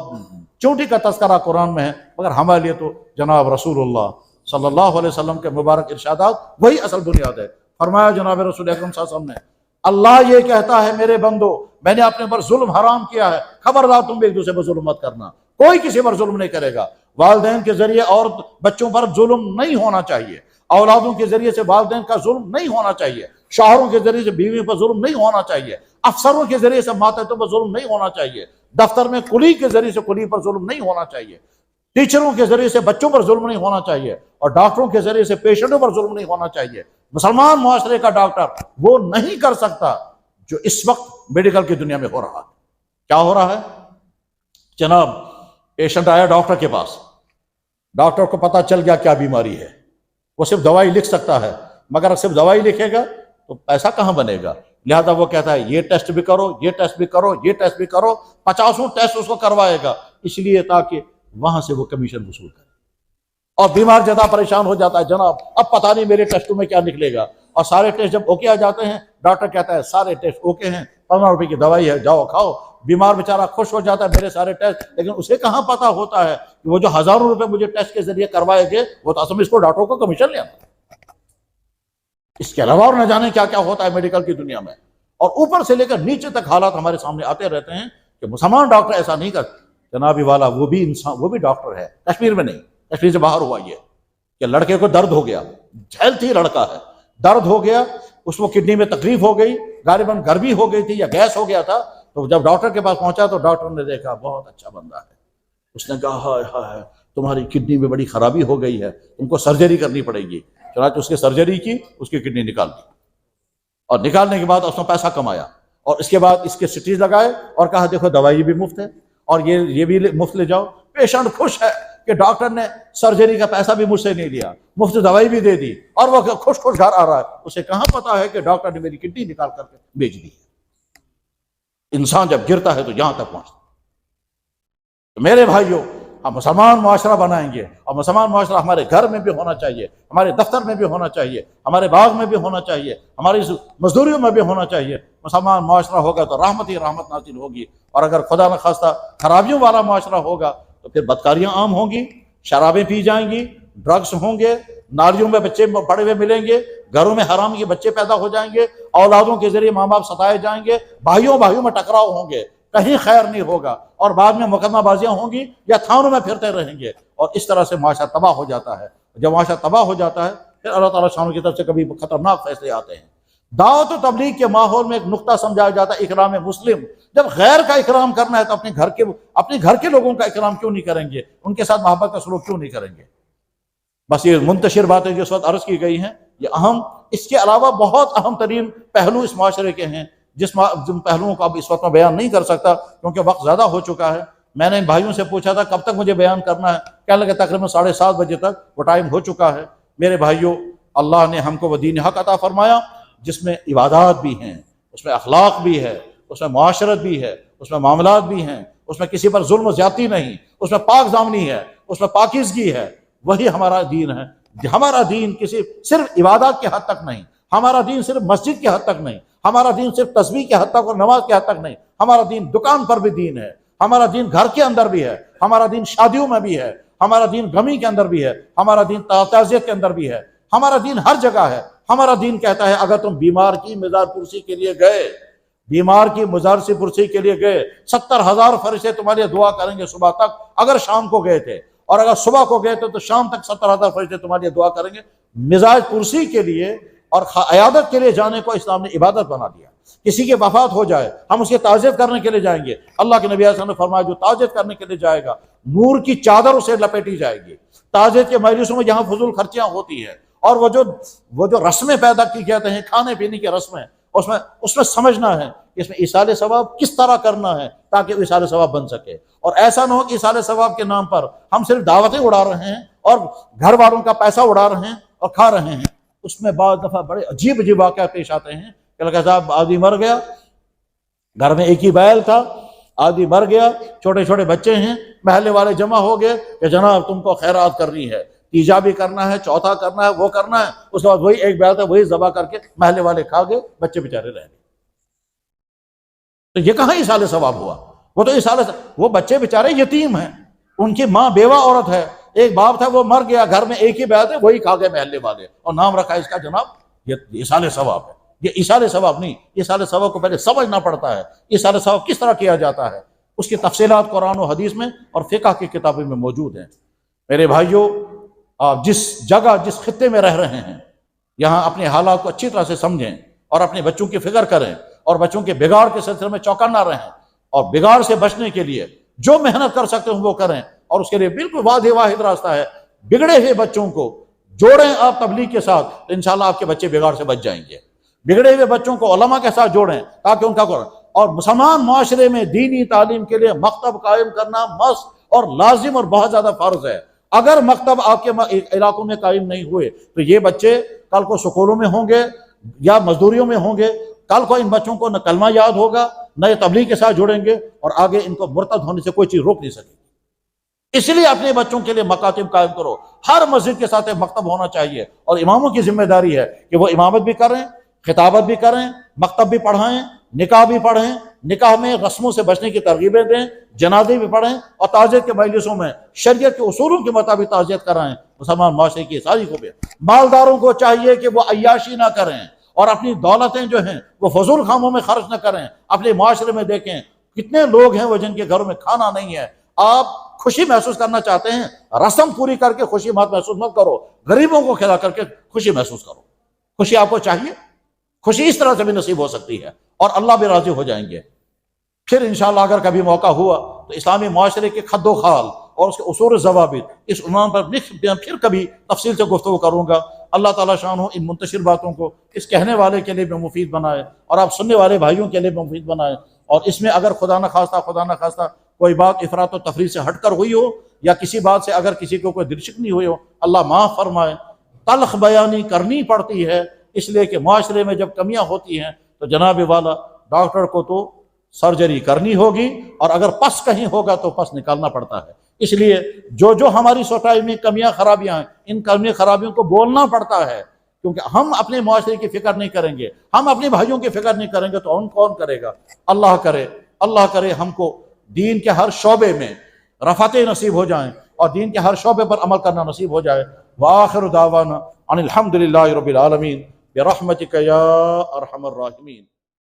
چونٹی کا تذکرہ قرآن میں ہے، مگر ہمارے لیے تو جناب رسول اللہ صلی اللہ علیہ وسلم کے مبارک ارشادات وہی اصل بنیاد ہے۔ فرمایا جناب رسول اکرم صلی اللہ علیہ وسلم نے اللہ یہ کہتا ہے میرے بندو میں نے اپنے پر ظلم حرام کیا ہے، خبردار تم بھی ایک دوسرے پر ظلم مت کرنا، کوئی کسی پر ظلم نہیں کرے گا۔ والدین کے ذریعے اور بچوں پر ظلم نہیں ہونا چاہیے، اولادوں کے ذریعے سے والدین کا ظلم نہیں ہونا چاہیے، شوہروں کے ذریعے سے بیوی پر ظلم نہیں ہونا چاہیے، افسروں کے ذریعے سے ماتحتوں پر ظلم نہیں ہونا چاہیے، دفتر میں کلی کے ذریعے سے کلی پر ظلم نہیں ہونا چاہیے، ٹیچروں کے ذریعے سے بچوں پر ظلم نہیں ہونا چاہیے، اور ڈاکٹروں کے ذریعے سے پیشنٹوں پر ظلم نہیں ہونا چاہیے۔ مسلمان معاشرے کا ڈاکٹر وہ نہیں کر سکتا جو اس وقت میڈیکل کی دنیا میں ہو رہا ہے۔ کیا ہو رہا ہے جناب؟ پیشنٹ آیا ڈاکٹر کے پاس، ڈاکٹر کو پتا چل گیا کیا بیماری ہے، وہ صرف دوائی لکھ سکتا ہے، مگر صرف دوائی لکھے گا تو پیسہ کہاں بنے گا؟ لہذا وہ کہتا ہے یہ ٹیسٹ بھی کرو، یہ ٹیسٹ بھی کرو، یہ ٹیسٹ بھی کرو، 50 ٹیسٹ اس کو کروائے گا، اس لیے تاکہ وہاں سے وہ کمیشن وصول کرے۔ اور بیمار زیادہ پریشان ہو جاتا ہے، جناب اب پتہ نہیں میرے ٹیسٹوں میں کیا نکلے گا، اور سارے ٹیسٹ جب اوکے آ جاتے ہیں، ڈاکٹر کہتا ہے سارے ٹیسٹ اوکے ہیں، 15 روپے کی دوائی ہے، جاؤ کھاؤ۔ بیمار بیچارہ خوش ہو جاتا ہے میرے سارے ٹیسٹ، لیکن اسے کہاں پتہ ہوتا ہے کہ وہ جو ہزاروں روپے مجھے ٹیسٹ کے ذریعے کروائے گے وہ تو اصل میں اس کو ڈاکٹروں کو کمیشن لینا ہے۔ اس کے علاوہ اور نہ جانے کیا کیا ہوتا ہے میڈیکل کی دنیا میں، اور اوپر سے لے کر نیچے تک حالات ہمارے سامنے آتے رہتے ہیں کہ مسلمان ڈاکٹر ایسا نہیں کرتے۔ جنابی والا وہ بھی انسان، وہ بھی ڈاکٹر ہے، کشمیر میں نہیں، کشمیر سے باہر ہوا یہ کہ لڑکے کو درد ہو گیا، ہیلتھی لڑکا ہے، درد ہو گیا، اس کو کڈنی میں تکلیف ہو گئی، غالباً گرمی ہو گئی تھی یا گیس ہو گیا تھا، تو جب ڈاکٹر کے پاس پہنچا تو ڈاکٹر نے دیکھا بہت اچھا بندہ ہے، اس نے کہا ہائے ہائے تمہاری کڈنی میں بڑی خرابی ہو گئی ہے، تم کو سرجری کرنی پڑے گی۔ چنانچہ اس کی سرجری کی، اس کی کڈنی نکال دی، اور نکالنے کے بعد اس نے پیسہ کمایا، اور اس کے بعد اس کے سٹیز لگائے اور کہا دیکھو دوائی بھی مفت ہے اور یہ بھی مفت لے جاؤ۔ پیشنٹ خوش ہے کہ ڈاکٹر نے سرجری کا پیسہ بھی مجھ سے نہیں لیا، مفت دوائی بھی دے دی، اور وہ خوش خوش گھر آ رہا ہے۔ اسے کہاں پتا ہے کہ ڈاکٹر نے میری کڈنی نکال کر کے بیچ دی ہے۔ انسان جب گرتا ہے تو یہاں تک پہنچتا ہے۔ تو میرے بھائیوں، ہم مسلمان معاشرہ بنائیں گے، اور مسلمان معاشرہ ہمارے گھر میں بھی ہونا چاہیے، ہمارے دفتر میں بھی ہونا چاہیے، ہمارے باغ میں بھی ہونا چاہیے، ہماری مزدوریوں میں بھی ہونا چاہیے۔ مسلمان معاشرہ ہوگا تو رحمت ہی رحمت نازل ہوگی، اور اگر خدا نخواستہ خرابیوں والا معاشرہ ہوگا تو پھر بدکاریاں عام ہوں گی، شرابیں پی جائیں گی، ڈرگس ہوں گے، نالیوں میں بچے پڑے ہوئے ملیں گے، گھروں میں حرام کے بچے پیدا ہو جائیں گے، اولادوں کے ذریعے ماں باپ ستائے جائیں گے، بھائیوں میں ٹکراؤ ہوں گے، کہیں خیر نہیں ہوگا، اور بعد میں مقدمہ بازیاں ہوں گی یا تھانوں میں پھرتے رہیں گے، اور اس طرح سے معاشرہ تباہ ہو جاتا ہے۔ جب معاشرہ تباہ ہو جاتا ہے پھر اللہ تعالیٰ شانوں کی طرف سے کبھی خطرناک فیصلے آتے ہیں۔ دعوت و تبلیغ کے ماحول میں ایک نقطہ سمجھایا جاتا ہے اکرام مسلم۔ جب غیر کا اکرام کرنا ہے تو اپنے گھر کے لوگوں کا اکرام کیوں نہیں کریں گے، ان کے ساتھ محبت کا سلوک کیوں نہیں کریں گے؟ بس یہ منتشر باتیں جو اس وقت عرض کی گئی ہیں یہ اہم، اس کے علاوہ بہت اہم ترین پہلو اس معاشرے کے ہیں جن پہلوؤں کو اب اس وقت میں بیان نہیں کر سکتا کیونکہ وقت زیادہ ہو چکا ہے۔ میں نے بھائیوں سے پوچھا تھا کب تک مجھے بیان کرنا ہے، کہنے لگے تقریباً 7:30 بجے تک وہ ٹائم ہو چکا ہے۔ میرے بھائیوں، اللہ نے ہم کو وہ دین حق عطا فرمایا جس میں عبادات بھی ہیں، اس میں اخلاق بھی ہے، اس میں معاشرت بھی ہے، اس میں معاملات بھی ہیں، اس میں کسی پر ظلم و زیادتی نہیں، اس میں پاک دامنی ہے، اس میں پاکیزگی ہے۔ وہی ہمارا دین ہے۔ ہمارا دین کسی صرف عبادات کے حد تک نہیں، ہمارا دین صرف مسجد کے حد تک نہیں، ہمارا دین صرف تسبیح کے حد تک اور نماز کے حد تک نہیں، ہمارا دین دکان پر بھی دین ہے، ہمارا دین گھر کے اندر بھی ہے، ہمارا دین شادیوں میں بھی ہے، ہمارا دین غمی کے اندر بھی ہے، ہمارا دین تعزیت کے اندر بھی ہے، ہمارا دین ہر جگہ ہے۔ ہمارا دین کہتا ہے اگر تم بیمار کی مزار پرسی کے لیے گئے، بیمار کی مزار سے پرسی کے لیے گئے، 70,000 فرشتے تمہارے دعا کریں گے صبح تک، اگر شام کو گئے تھے، اور اگر صبح کو گئے تو شام تک 70,000 فرشتے تمہاری دعا کریں گے۔ مزاج پرسی کے لیے اور عیادت کے لیے جانے کو اسلام نے عبادت بنا دیا۔ کسی کی وفات ہو جائے ہم اس کی تعزیت کرنے کے لیے جائیں گے۔ اللہ کے نبی صلی اللہ علیہ وسلم نے فرمایا جو تعزیت کرنے کے لیے جائے گا نور کی چادر اسے لپیٹی جائے گی۔ تعزیت کے مجلسوں میں جہاں فضول خرچیاں ہوتی ہیں اور وہ جو رسمیں پیدا کی جاتے ہیں، کھانے پینے کی رسمیں، اس میں سمجھنا ہے کہ اس میں ایصال ثواب کس طرح کرنا ہے تاکہ وہ ایصال ثواب بن سکے، اور ایسا نہ ہو کہ ایصال ثواب کے نام پر ہم صرف دعوتیں اڑا رہے ہیں اور گھر والوں کا پیسہ اڑا رہے ہیں اور کھا رہے ہیں۔ اس میں بعض دفعہ بڑے عجیب عجیب واقعات پیش آتے ہیں کہ لگا صاحب آدمی مر گیا، گھر میں ایک ہی بیل تھا، آدمی مر گیا، چھوٹے چھوٹے بچے ہیں، محلے والے جمع ہو گئے کہ جناب تم کو خیرات کرنی ہے، تیجا بھی کرنا ہے، چوتھا کرنا ہے، وہ کرنا ہے۔ اس کے بعد وہی ایک بیل تھا وہی ذبح کر کے محلے والے کھا گئے، بچے بیچارے رہ گئے۔ تو یہ کہاں ایصال ثواب ہوا؟ وہ تو وہ بچے بیچارے یتیم ہیں، ان کی ماں بیوہ عورت ہے، ایک باپ تھا وہ مر گیا، گھر میں ایک ہی بیل تھے وہی کھا گئے محلے والے، اور نام رکھا اس کا جناب یہ ایصال ثواب ہے۔ یہ ایصال ثواب نہیں، ایصال ثواب کو پہلے سمجھنا پڑتا ہے، ایصال ثواب کس طرح کیا جاتا ہے، اس کی تفصیلات قرآن و حدیث میں اور فقہ کی کتابوں میں موجود ہیں۔ میرے بھائیوں، آپ جس جگہ جس خطے میں رہ رہے ہیں یہاں اپنے حالات کو اچھی طرح سے سمجھیں اور اپنے بچوں کی فکر کریں اور بچوں کے بگاڑ کے سلسلے میں چوکنا رہیں، اور بگاڑ سے بچنے کے لیے جو محنت کر سکتے ہیں وہ کریں، اور اس کے لیے بالکل واحد راستہ ہے، بگڑے ہوئے بچوں کو جوڑیں آپ تبلیغ کے ساتھ تو انشاءاللہ آپ کے بچے بگاڑ سے بچ جائیں گے۔ بگڑے ہوئے بچوں کو علماء کے ساتھ جوڑیں تاکہ ان کا اور مسلمان معاشرے میں دینی تعلیم کے لیے مکتب قائم کرنا مست اور لازم اور بہت زیادہ فرض ہے۔ اگر مکتب آپ کے علاقوں میں قائم نہیں ہوئے تو یہ بچے کل کو سکولوں میں ہوں گے، یا مزدوریوں میں ہوں گے، کل کو ان بچوں کو نہ کلمہ یاد ہوگا، نہ یہ تبلیغ کے ساتھ جڑیں گے، اور آگے ان کو مرتد ہونے سے کوئی چیز روک نہیں سکے گی۔ اس لیے اپنے بچوں کے لیے مکاتب قائم کرو، ہر مسجد کے ساتھ ایک مکتب ہونا چاہیے، اور اماموں کی ذمہ داری ہے کہ وہ امامت بھی کریں، خطابت بھی کریں، مکتب بھی پڑھائیں، نکاح بھی پڑھیں، نکاح میں رسموں سے بچنے کی ترغیبیں دیں، جنازے بھی پڑھیں، اور تعزیت کے مجلسوں میں شریعت کے اصولوں کے مطابق تعزیت کرائیں۔ مسلمان معاشرے کی ساری خوبیاں۔ مالداروں کو چاہیے کہ وہ عیاشی نہ کریں، اور اپنی دولتیں جو ہیں وہ فضول کاموں میں خرچ نہ کریں۔ اپنے معاشرے میں دیکھیں کتنے لوگ ہیں وہ جن کے گھروں میں کھانا نہیں ہے، آپ خوشی محسوس کرنا چاہتے ہیں، رسم پوری کر کے خوشی محسوس مت کرو، غریبوں کو کھلا کر کے خوشی محسوس کرو۔ خوشی آپ کو چاہیے، خوشی اس طرح سے بھی نصیب ہو سکتی ہے، اور اللہ بھی راضی ہو جائیں گے۔ پھر انشاءاللہ اگر کبھی موقع ہوا تو اسلامی معاشرے کے خد و خال اور اس کے اصول و ضوابط اس عنوان پر پھر کبھی تفصیل سے گفتگو کروں گا۔ اللہ تعالیٰ شان ان منتشر باتوں کو اس کہنے والے کے لیے بھی مفید بنائے، اور آپ سننے والے بھائیوں کے لیے بھی مفید بنائے، اور اس میں اگر خدا نہ خواستہ کوئی بات افراط و تفریح سے ہٹ کر ہوئی ہو، یا کسی بات سے اگر کسی کو کوئی دل شکنی ہوئی ہو، اللہ معاف فرمائے۔ تلخ بیانی کرنی پڑتی ہے، اس لیے کہ معاشرے میں جب کمیاں ہوتی ہیں تو جناب والا ڈاکٹر کو تو سرجری کرنی ہوگی، اور اگر پس کہیں ہوگا تو پس نکالنا پڑتا ہے۔ اس لیے جو ہماری سوسائٹی میں کمیاں خرابیاں ہیں، ان کمیاں خرابیوں کو بولنا پڑتا ہے، کیونکہ ہم اپنے معاشرے کی فکر نہیں کریں گے، ہم اپنے بھائیوں کی فکر نہیں کریں گے تو کون کرے گا؟ اللہ کرے ہم کو دین کے ہر شعبے میں رفعتیں نصیب ہو جائیں، اور دین کے ہر شعبے پر عمل کرنا نصیب ہو جائے۔ وآخر دعوانا ان الحمد للہ رب العالمین برحمتک یا ارحم الراحمین۔